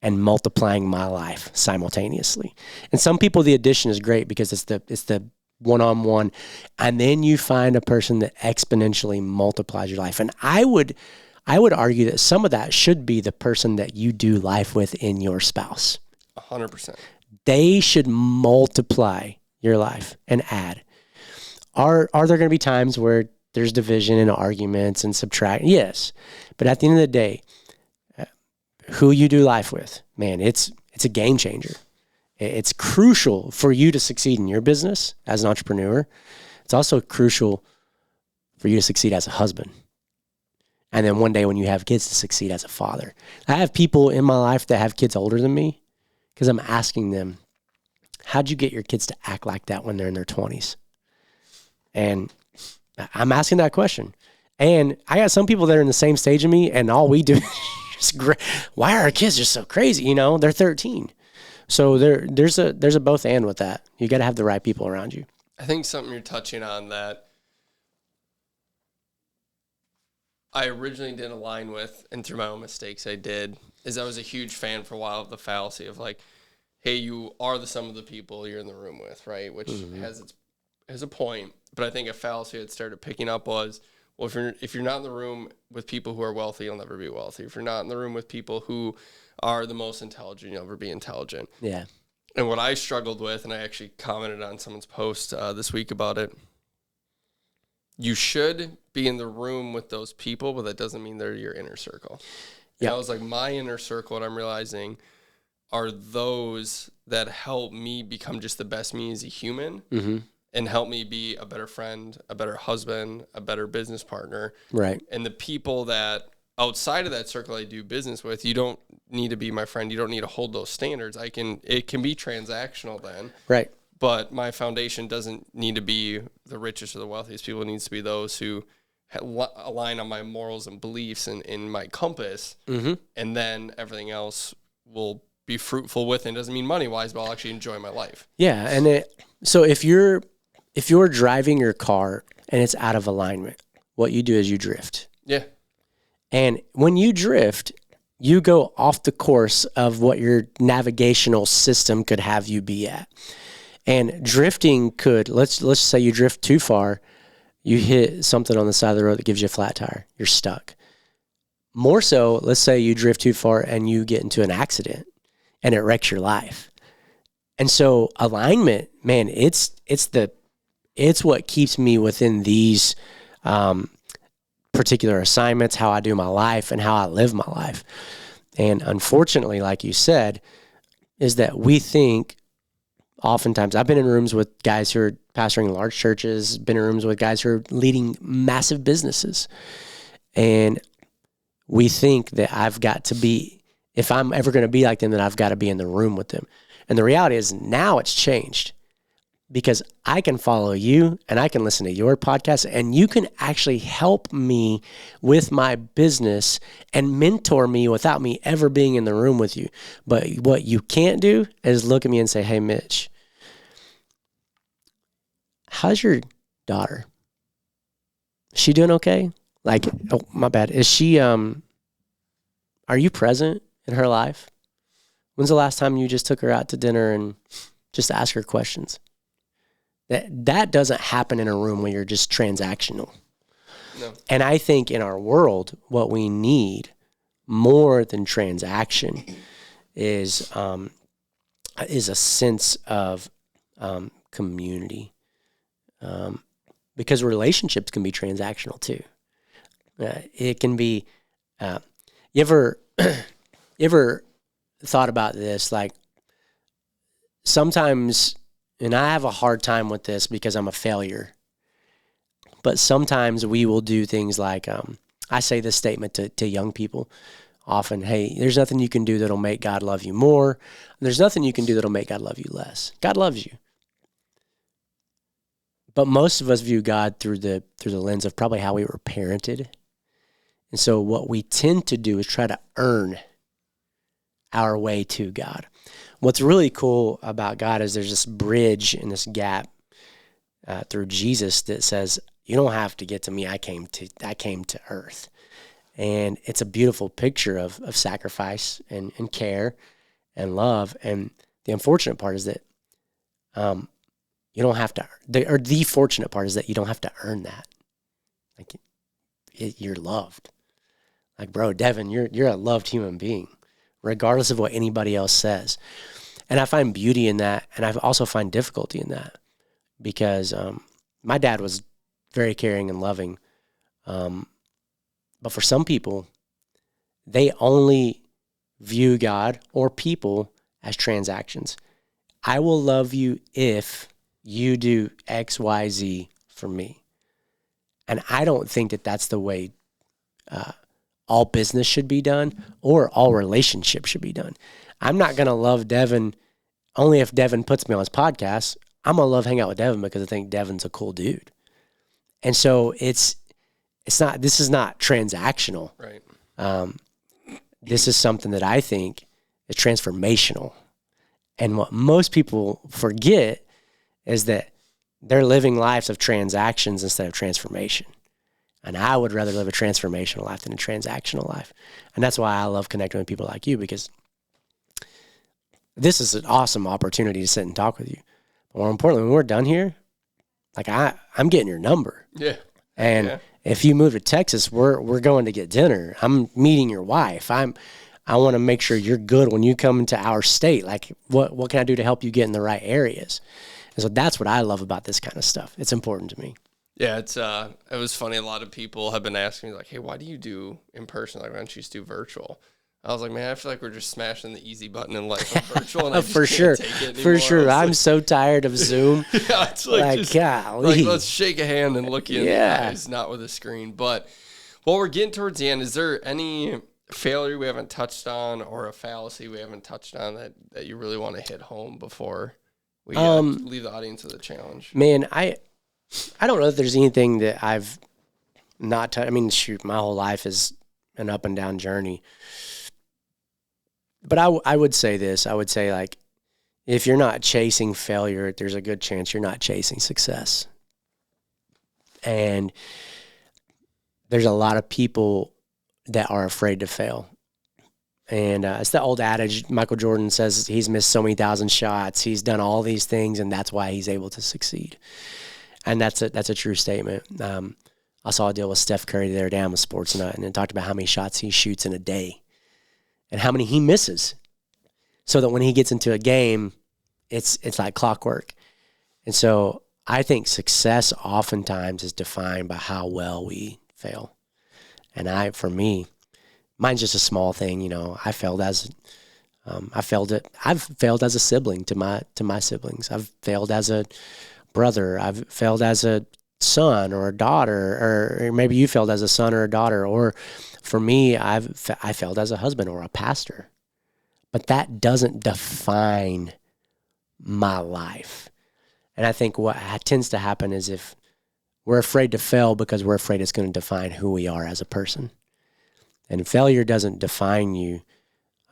Speaker 2: and multiplying my life simultaneously. And some people, the addition is great because it's the one-on-one. And then you find a person that exponentially multiplies your life. And I would argue that some of that should be the person that you do life with in your spouse.
Speaker 1: 100%.
Speaker 2: They should multiply your life and add. Are there going to be times where there's division and arguments and subtract? Yes. But at the end of the day, who you do life with, man, it's a game changer. It's crucial for you to succeed in your business as an entrepreneur. It's also crucial for you to succeed as a husband. And then one day when you have kids, to succeed as a father. I have people in my life that have kids older than me because I'm asking them, how'd you get your kids to act like that when they're in their 20s? And I'm asking that question. And I got some people that are in the same stage of me, and all we do is great. Why are our kids just so crazy? You know, they're 13. So there's a both and with that. You got to have the right people around you.
Speaker 1: I think something you're touching on that I originally didn't align with, and through my own mistakes I did, is I was a huge fan for a while of the fallacy of like, hey, you are the sum of the people you're in the room with, right? Which has a point. But I think a fallacy that started picking up was, well, if you're not in the room with people who are wealthy, you'll never be wealthy. If you're not in the room with people who are the most intelligent, you'll never be intelligent.
Speaker 2: Yeah.
Speaker 1: And what I struggled with, and I actually commented on someone's post this week about it, you should be in the room with those people, but that doesn't mean they're your inner circle. Yeah. I was like, my inner circle, what I'm realizing, are those that help me become just the best me as a human. Mm-hmm. And help me be a better friend, a better husband, a better business partner. Right. And the people that outside of that circle I do business with, you don't need to be my friend. You don't need to hold those standards. It can be transactional then. Right. But my foundation doesn't need to be the richest or the wealthiest people. It needs to be those who align on my morals and beliefs and in my compass. Mm-hmm. And then everything else will be fruitful with it. It doesn't mean money-wise, but I'll actually enjoy my life. Yeah. And so if you're driving your car and it's out of alignment, what you do is you drift. Yeah. And when you drift, you go off the course of what your navigational system could have you be at. And drifting could, let's say you drift too far, you hit something on the side of the road that gives you a flat tire. You're stuck. More so, let's say you drift too far and you get into an accident and it wrecks your life. And so alignment, man, it's what keeps me within these particular assignments, how I do my life and how I live my life. And unfortunately, like you said, is that we think oftentimes, I've been in rooms with guys who are pastoring large churches, been in rooms with guys who are leading massive businesses. And we think that I've got to be, if I'm ever going to be like them, then I've got to be in the room with them. And the reality is now it's changed. Because I can follow you and I can listen to your podcast and you can actually help me with my business and mentor me without me ever being in the room with you. But what you can't do is look at me and say, hey, Mitch, how's your daughter? Is she doing okay? Like, oh, my bad. Is she, are you present in her life? When's the last time you just took her out to dinner and just ask her questions? That doesn't happen in a room where you're just transactional. No. And I think in our world, what we need, what we need is, and I think this is where I think we need to be, is we need to be able to
Speaker 2: more than transaction is a sense of community, because relationships can be transactional too. It can be. You ever thought about this? Like sometimes, and I have a hard time with this because I'm a failure. But sometimes we will do things like, I say this statement to young people often, hey, there's nothing you can do that'll make God love you more. There's nothing you can do that'll make God love you less. God loves you. But most of us view God through the lens of probably how we were parented. And so what we tend to do is try to earn our way to God. What's really cool about God is there's this bridge and this gap through Jesus that says, you don't have to get to me. I came to earth. And it's a beautiful picture of sacrifice and care and love. And the unfortunate part is that you don't have to, the fortunate part is that you don't have to earn that. Like you're loved. Like, bro, Devin, you're a loved human being, regardless of what anybody else says. And I find beauty in that, and I also find difficulty in that because my dad was very caring and loving. But for some people, they only view God or people as transactions. I will love you if you do X, Y, Z for me. And I don't think that that's the way all business should be done or all relationships should be done. I'm not going to love Devin only if Devin puts me on his podcast. I'm going to love hang out with Devin because I think Devin's a cool dude. And so this is not transactional.
Speaker 1: Right.
Speaker 2: This is something that I think is transformational. And what most people forget is that they're living lives of transactions instead of transformation. And I would rather live a transformational life than a transactional life. And that's why I love connecting with people like you, because this is an awesome opportunity to sit and talk with you. But more importantly, when we're done here, like I'm getting your number.
Speaker 1: Yeah.
Speaker 2: And if you move to Texas, we're going to get dinner. I'm meeting your wife. I want to make sure you're good when you come into our state. Like, what can I do to help you get in the right areas? And so that's what I love about this kind of stuff. It's important to me.
Speaker 1: Yeah, it was funny. A lot of people have been asking me, like, hey, why do you do in person? Like, why don't you just do virtual? I was like, man, I feel like we're just smashing the easy button in life of virtual, and I just
Speaker 2: for sure,
Speaker 1: can't take it anymore.
Speaker 2: For sure. I'm
Speaker 1: like,
Speaker 2: so tired of Zoom.
Speaker 1: Yeah, it's like just,
Speaker 2: golly.
Speaker 1: like, let's shake a hand and look you in the eyes, not with a screen. But while we're getting towards the end, is there any failure we haven't touched on or a fallacy we haven't touched on that you really want to hit home before we leave the audience with a challenge?
Speaker 2: Man, I don't know if there's anything that I've not touched. I mean, shoot, my whole life is an up and down journey. But I would say this. I would say, like, if you're not chasing failure, there's a good chance you're not chasing success. And there's a lot of people that are afraid to fail. And it's the old adage, Michael Jordan says he's missed so many thousand shots. He's done all these things, and that's why he's able to succeed. And that's a true statement. I saw a deal with Steph Curry the other day on Sports Nut, and it talked about how many shots he shoots in a day and how many he misses, so that when he gets into a game, it's like clockwork. And so I think success oftentimes is defined by how well we fail. And for me, mine's just a small thing. You know, I've failed as a sibling to my siblings. I've failed as a brother. I've failed as a son or a daughter, or maybe you failed as a son or a daughter, or for me, I failed as a husband or a pastor. But that doesn't define my life. And I think what tends to happen is if we're afraid to fail because we're afraid it's going to define who we are as a person. And failure doesn't define you.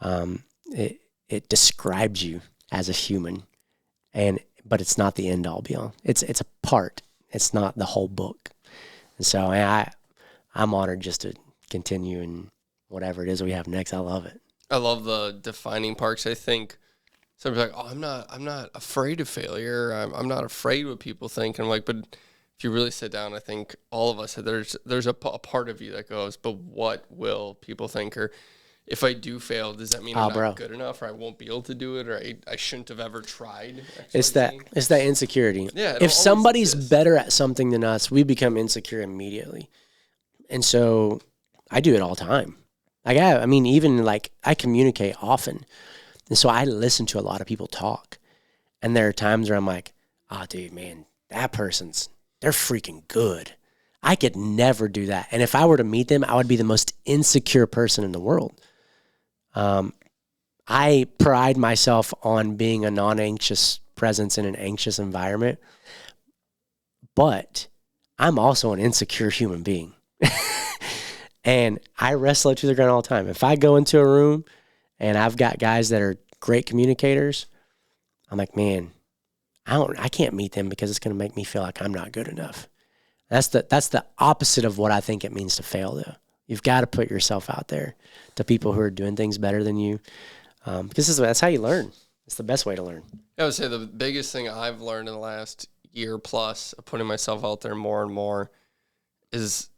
Speaker 2: It describes you as a human, but it's not the end all be all. It's a part. It's not the whole book. And so I'm honored just to continue in whatever it is we have next. I love it.
Speaker 1: I love the defining parts. I think somebody's like, oh, I'm not afraid of failure. I'm not afraid what people think. And I'm like, but if you really sit down, I think all of us, there's a part of you that goes, but what will people think? Or if I do fail, does that mean I'm
Speaker 2: bro.
Speaker 1: not good enough, or I won't be able to do it, or I shouldn't have ever tried?
Speaker 2: It's that insecurity.
Speaker 1: Yeah.
Speaker 2: If somebody's better at something than us, we become insecure immediately. And so I do it all the time. Like I mean, even like I communicate often. And so I listen to a lot of people talk. And there are times where I'm like, oh, dude, man, that they're freaking good. I could never do that. And if I were to meet them, I would be the most insecure person in the world. I pride myself on being a non-anxious presence in an anxious environment. But I'm also an insecure human being. And I wrestle it to the ground all the time. If I go into a room and I've got guys that are great communicators, I'm like, man, I can't meet them because it's going to make me feel like I'm not good enough. That's the opposite of what I think it means to fail, though. You've got to put yourself out there to people who are doing things better than you, because that's how you learn. It's the best way to learn.
Speaker 1: I would say the biggest thing I've learned in the last year plus of putting myself out there more and more is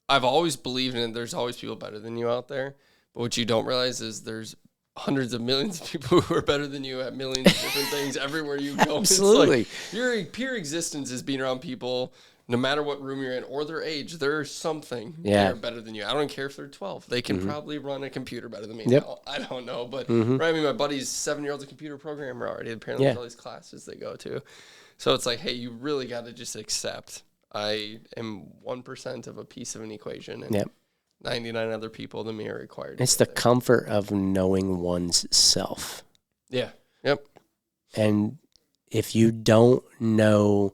Speaker 1: I've always believed in it. There's always people better than you out there. But what you don't realize is there's hundreds of millions of people who are better than you at millions of different things everywhere you go.
Speaker 2: Absolutely.
Speaker 1: It's like your pure existence is being around people, no matter what room you're in or their age, there's something they're better than you. I don't care if they're 12. They can probably run a computer better than me now. I don't know. But right, I mean, my buddy's 7-year-old's a computer programmer already, apparently, with all these classes they go to. So it's like, hey, you really got to just accept I am 1% of a piece of an equation, and 99 other people than me are required.
Speaker 2: It's the comfort of knowing one's self.
Speaker 1: Yeah. Yep.
Speaker 2: And if you don't know,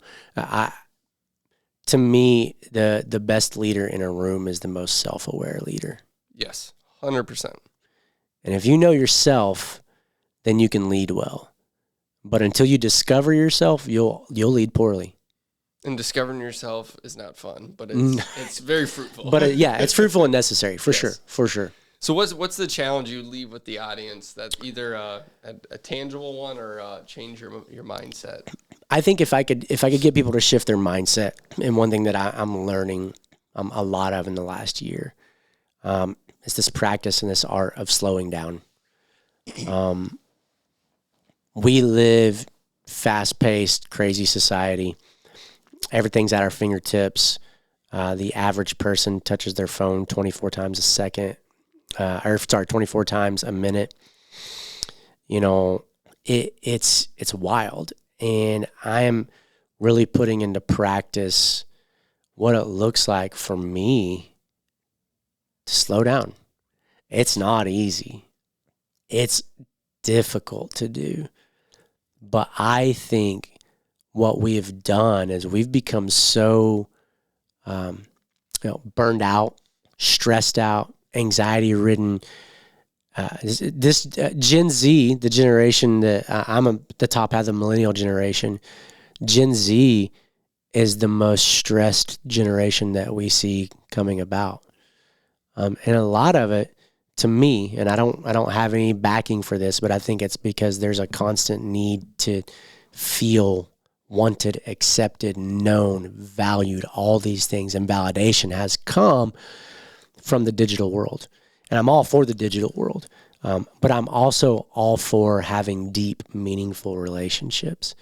Speaker 2: to me, the best leader in a room is the most self-aware leader.
Speaker 1: Yes, 100%.
Speaker 2: And if you know yourself, then you can lead well. But until you discover yourself, you'll lead poorly.
Speaker 1: And discovering yourself is not fun, but it's very fruitful.
Speaker 2: But it's fruitful and necessary, for sure.
Speaker 1: So what's the challenge you leave with the audience? That either a tangible one or change your mindset?
Speaker 2: I think if I could get people to shift their mindset, and one thing that I'm learning a lot of in the last year is this practice and this art of slowing down. We live fast-paced, crazy society. Everything's at our fingertips. The average person touches their phone 24 times a second, 24 times a minute. You know, it's wild. And I am really putting into practice what it looks like for me to slow down. It's not easy. It's difficult to do. But I think what we have done is we've become so burned out, stressed out, anxiety-ridden. This Gen Z, the generation that I'm the top half of the millennial generation, Gen Z is the most stressed generation that we see coming about. And a lot of it, to me, and I don't have any backing for this, but I think it's because there's a constant need to feel wanted, accepted, known, valued, all these things, and validation has come from the digital world. And I'm all for the digital world, but I'm also all for having deep, meaningful relationships.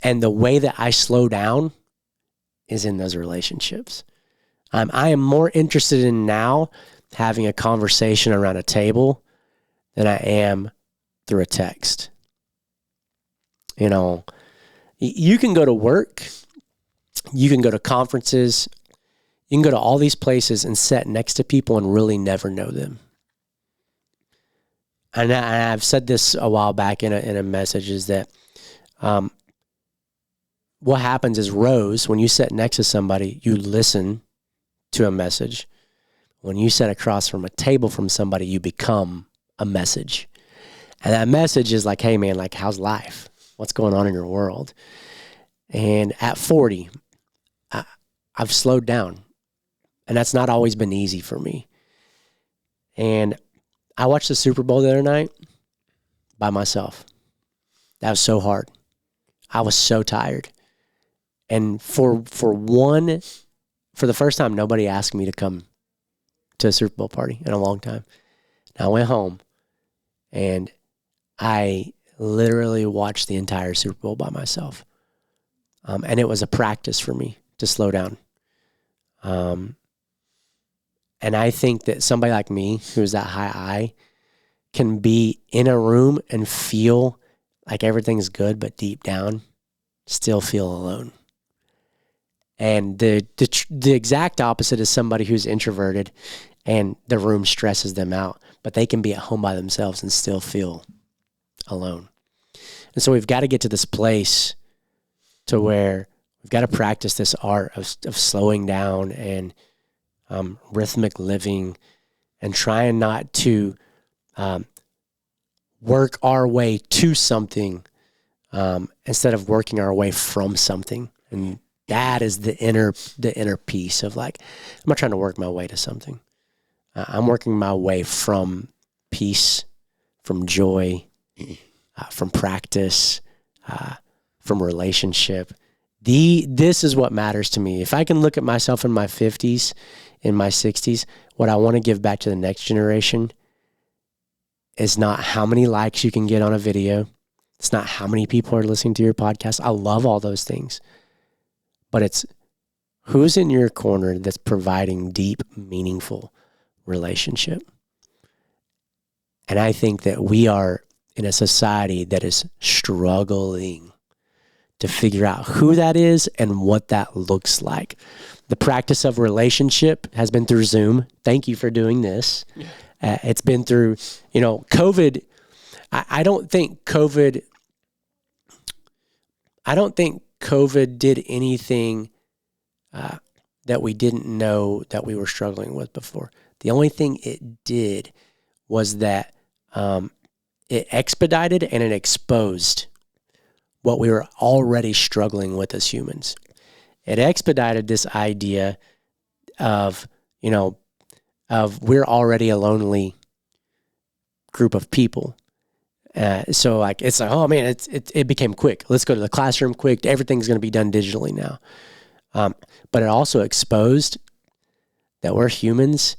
Speaker 2: And the way that I slow down is in those relationships. I am more interested in now having a conversation around a table than I am through a text. You know, you can go to work, you can go to conferences, you can go to all these places and sit next to people and really never know them. And I've said this a while back in a message, is that what happens is, Rose, when you sit next to somebody, you listen to a message. When you sit across from a table from somebody, you become a message. And that message is like, hey man, like, how's life? What's going on in your world? And at 40, I've slowed down. And that's not always been easy for me. And I watched the Super Bowl the other night by myself. That was so hard. I was so tired. And for the first time, nobody asked me to come to a Super Bowl party in a long time. And I went home and I literally watched the entire Super Bowl by myself. And it was a practice for me to slow down. And I think that somebody like me, who's that high I, can be in a room and feel like everything's good, but deep down, still feel alone. And the exact opposite is somebody who's introverted and the room stresses them out, but they can be at home by themselves and still feel alone. And so we've got to get to this place to where we've got to practice this art of slowing down and rhythmic living and trying not to work our way to something instead of working our way from something. And that is the inner piece of like, I'm not trying to work my way to something. I'm working my way from peace, from joy, from practice, from relationship. This is what matters to me. If I can look at myself in my 50s, in my 60s, what I want to give back to the next generation is not how many likes you can get on a video. It's not how many people are listening to your podcast. I love all those things. But it's who's in your corner that's providing deep, meaningful relationship. And I think that we are in a society that is struggling to figure out who that is and what that looks like. The practice of relationship has been through Zoom. Thank you for doing this. Yeah. It's been through, COVID. I don't think COVID did anything that we didn't know that we were struggling with before. The only thing it did was that it expedited and it exposed what we were already struggling with as humans. It expedited this idea of we're already a lonely group of people. So like, it's like, oh man, it became quick. Let's go to the classroom quick. Everything's going to be done digitally now. But it also exposed that we're humans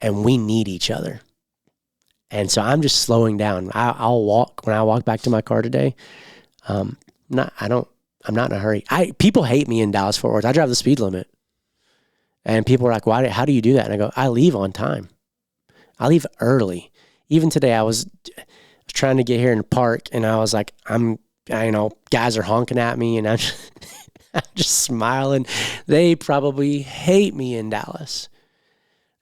Speaker 2: and we need each other. And so I'm just slowing down. I'll walk when I walk back to my car today. I'm not in a hurry. People hate me in Dallas-Fort Worth. I drive the speed limit. And people are like, how do you do that? And I go, I leave on time. I leave early. Even today, I was trying to get here in the park, and I was like, guys are honking at me, and I'm just smiling. They probably hate me in Dallas.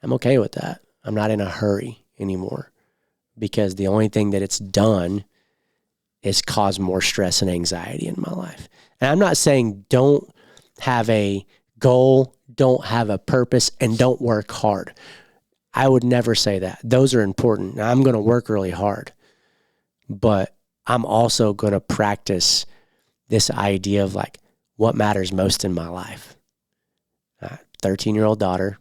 Speaker 2: I'm okay with that. I'm not in a hurry anymore because the only thing that it's done is cause more stress and anxiety in my life. And I'm not saying don't have a goal, don't have a purpose, and don't work hard. I would never say that. Those are important. Now, I'm going to work really hard, but I'm also going to practice this idea of like what matters most in my life. 13-year-old daughter,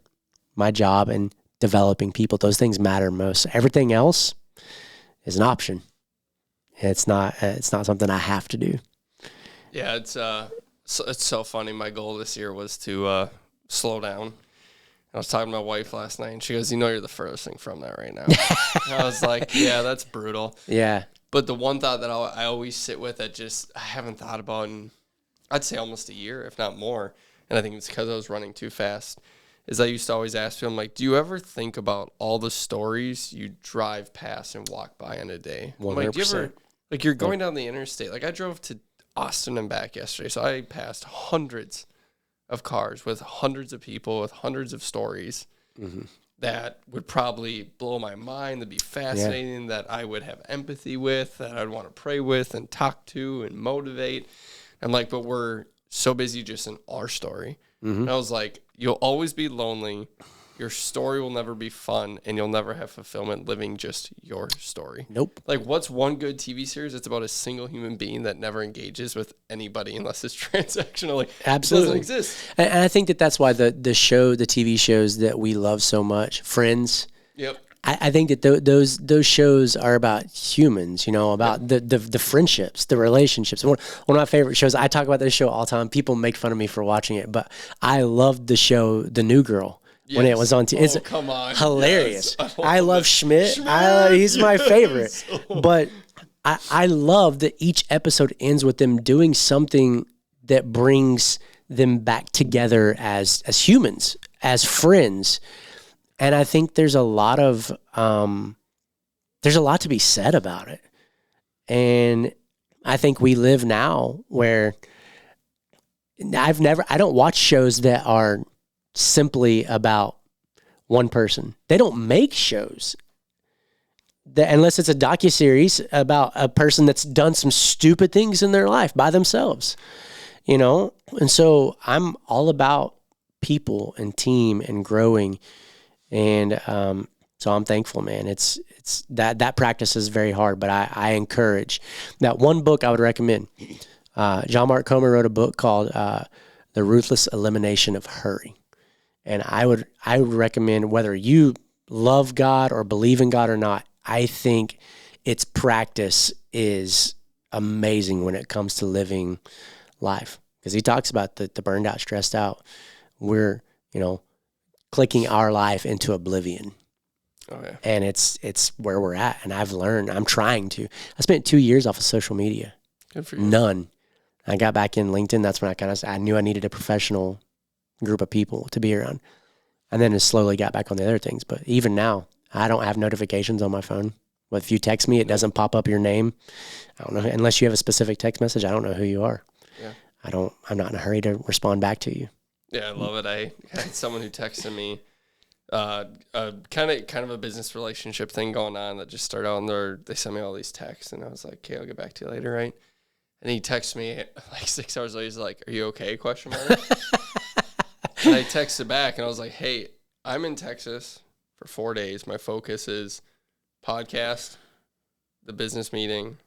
Speaker 2: my job, and developing people. Those things matter most. Everything else is an option. It's not something I have to do.
Speaker 1: Yeah, it's so funny. My goal this year was to slow down. I was talking to my wife last night, and she goes, you're the furthest thing from that right now. And I was like, yeah, that's brutal.
Speaker 2: Yeah.
Speaker 1: But the one thought that I always sit with that I haven't thought about in, I'd say almost a year, if not more, and I think it's because I was running too fast, is I used to always ask people, I'm like, do you ever think about all the stories you drive past and walk by in a day?
Speaker 2: 100%.
Speaker 1: I'm like, do you ever, like you're going down the interstate. Like I drove to Austin and back yesterday, so I passed hundreds of cars with hundreds of people with hundreds of stories that would probably blow my mind, that'd be fascinating, that I would have empathy with, that I'd want to pray with and talk to and motivate. I'm like, but we're so busy just in our story. And I was like, you'll always be lonely. Your story will never be fun, and you'll never have fulfillment living just your story.
Speaker 2: Nope.
Speaker 1: Like, what's one good TV series? It's about a single human being that never engages with anybody unless it's transactional. Like,
Speaker 2: absolutely.
Speaker 1: It doesn't exist.
Speaker 2: And I think that's why the TV shows that we love so much, Friends.
Speaker 1: Yep.
Speaker 2: I think that those shows are about humans, about the friendships, the relationships. One of my favorite shows, I talk about this show all the time. People make fun of me for watching it, but I loved the show The New Girl when it was on TV. It's
Speaker 1: come on.
Speaker 2: hilarious.
Speaker 1: Yes.
Speaker 2: I love Schmidt. He's my favorite. But I love that each episode ends with them doing something that brings them back together as humans, as friends. And I think there's a lot to be said about it. And I think we live now where I don't watch shows that are simply about one person. They don't make shows that, unless it's a docuseries about a person that's done some stupid things in their life by themselves, you know? And so I'm all about people and team and growing. And so I'm thankful, man. It's that practice is very hard, but I encourage. That one book I would recommend. John Mark Comer wrote a book called The Ruthless Elimination of Hurry. And I would recommend, whether you love God or believe in God or not, I think its practice is amazing when it comes to living life. Because he talks about the burned out, stressed out. We're, clicking our life into oblivion.
Speaker 1: Oh, yeah.
Speaker 2: And it's where we're at. And I'm trying to. I spent 2 years off of social media.
Speaker 1: Good for you.
Speaker 2: None. I got back in LinkedIn. That's when I knew I needed a professional group of people to be around. And then it slowly got back on the other things. But even now, I don't have notifications on my phone. But if you text me, it doesn't pop up your name. I don't know. Unless you have a specific text message, I don't know who you are.
Speaker 1: Yeah.
Speaker 2: I'm not in a hurry to respond back to you.
Speaker 1: Yeah, I love it. I had someone who texted me kind of a business relationship thing going on that just started out, and they sent me all these texts, and I was like, okay, I'll get back to you later, right? And he texted me like 6 hours later. He's like, "Are you okay?" Question mark. And I texted back, and I was like, "Hey, I'm in Texas for 4 days. My focus is podcast, the business meeting,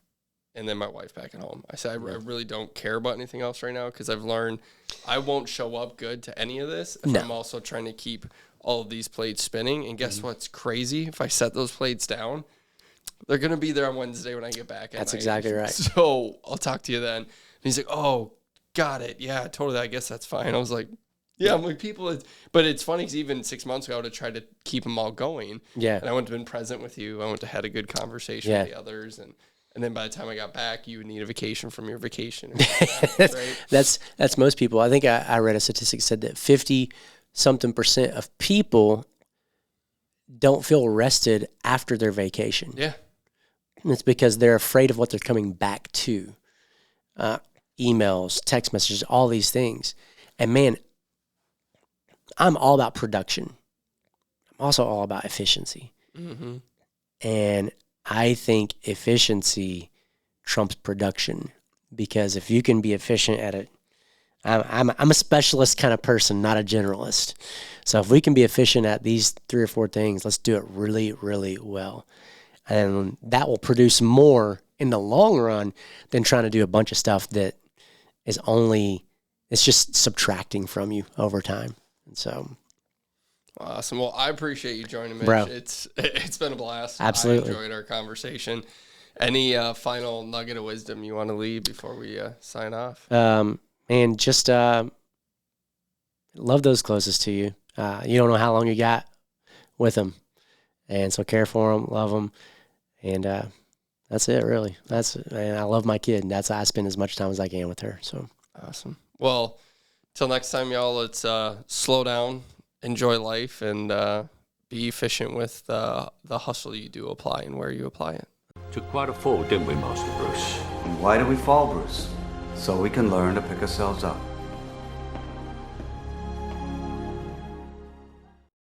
Speaker 1: and then my wife back at home." I said, I really don't care about anything else right now, because I've learned I won't show up good to any of this if I'm also trying to keep all of these plates spinning. And guess what's crazy? If I set those plates down, they're going to be there on Wednesday when I get back.
Speaker 2: That's exactly right.
Speaker 1: So I'll talk to you then. And he's like, "Oh, got it. Yeah, totally. I guess that's fine." I was like, yeah, I'm like, but it's funny because even 6 months ago, I would have tried to keep them all going.
Speaker 2: Yeah.
Speaker 1: And I wouldn't have been present with you. I wouldn't have had a good conversation with the others. And then by the time I got back, you would need a vacation from your vacation. Right?
Speaker 2: That's most people. I think I read a statistic said that 50-something% of people don't feel rested after their vacation.
Speaker 1: Yeah.
Speaker 2: And it's because they're afraid of what they're coming back to. Emails, text messages, all these things. And man, I'm all about production. I'm also all about efficiency.
Speaker 1: Mm-hmm.
Speaker 2: And I think efficiency trumps production, because if you can be efficient at it, I'm a specialist kind of person, not a generalist. So if we can be efficient at these 3 or 4 things, let's do it really, really well. And that will produce more in the long run than trying to do a bunch of stuff that is it's just subtracting from you over time. And so.
Speaker 1: Awesome. Well, I appreciate you joining me.
Speaker 2: Bro.
Speaker 1: It's been a blast.
Speaker 2: Absolutely.
Speaker 1: I enjoyed our conversation. Any final nugget of wisdom you want to leave before we sign off?
Speaker 2: And just love those closest to you. You don't know how long you got with them. And so care for them, love them. And that's it, really. And I love my kid. And I spend as much time as I can with her. So
Speaker 1: awesome. Well, till next time, y'all, let's slow down, enjoy life, and be efficient with the hustle you do apply and where you apply it.
Speaker 3: Took quite a fall, didn't we, Master Bruce?
Speaker 4: And why do we fall, Bruce? So we can learn to pick ourselves up.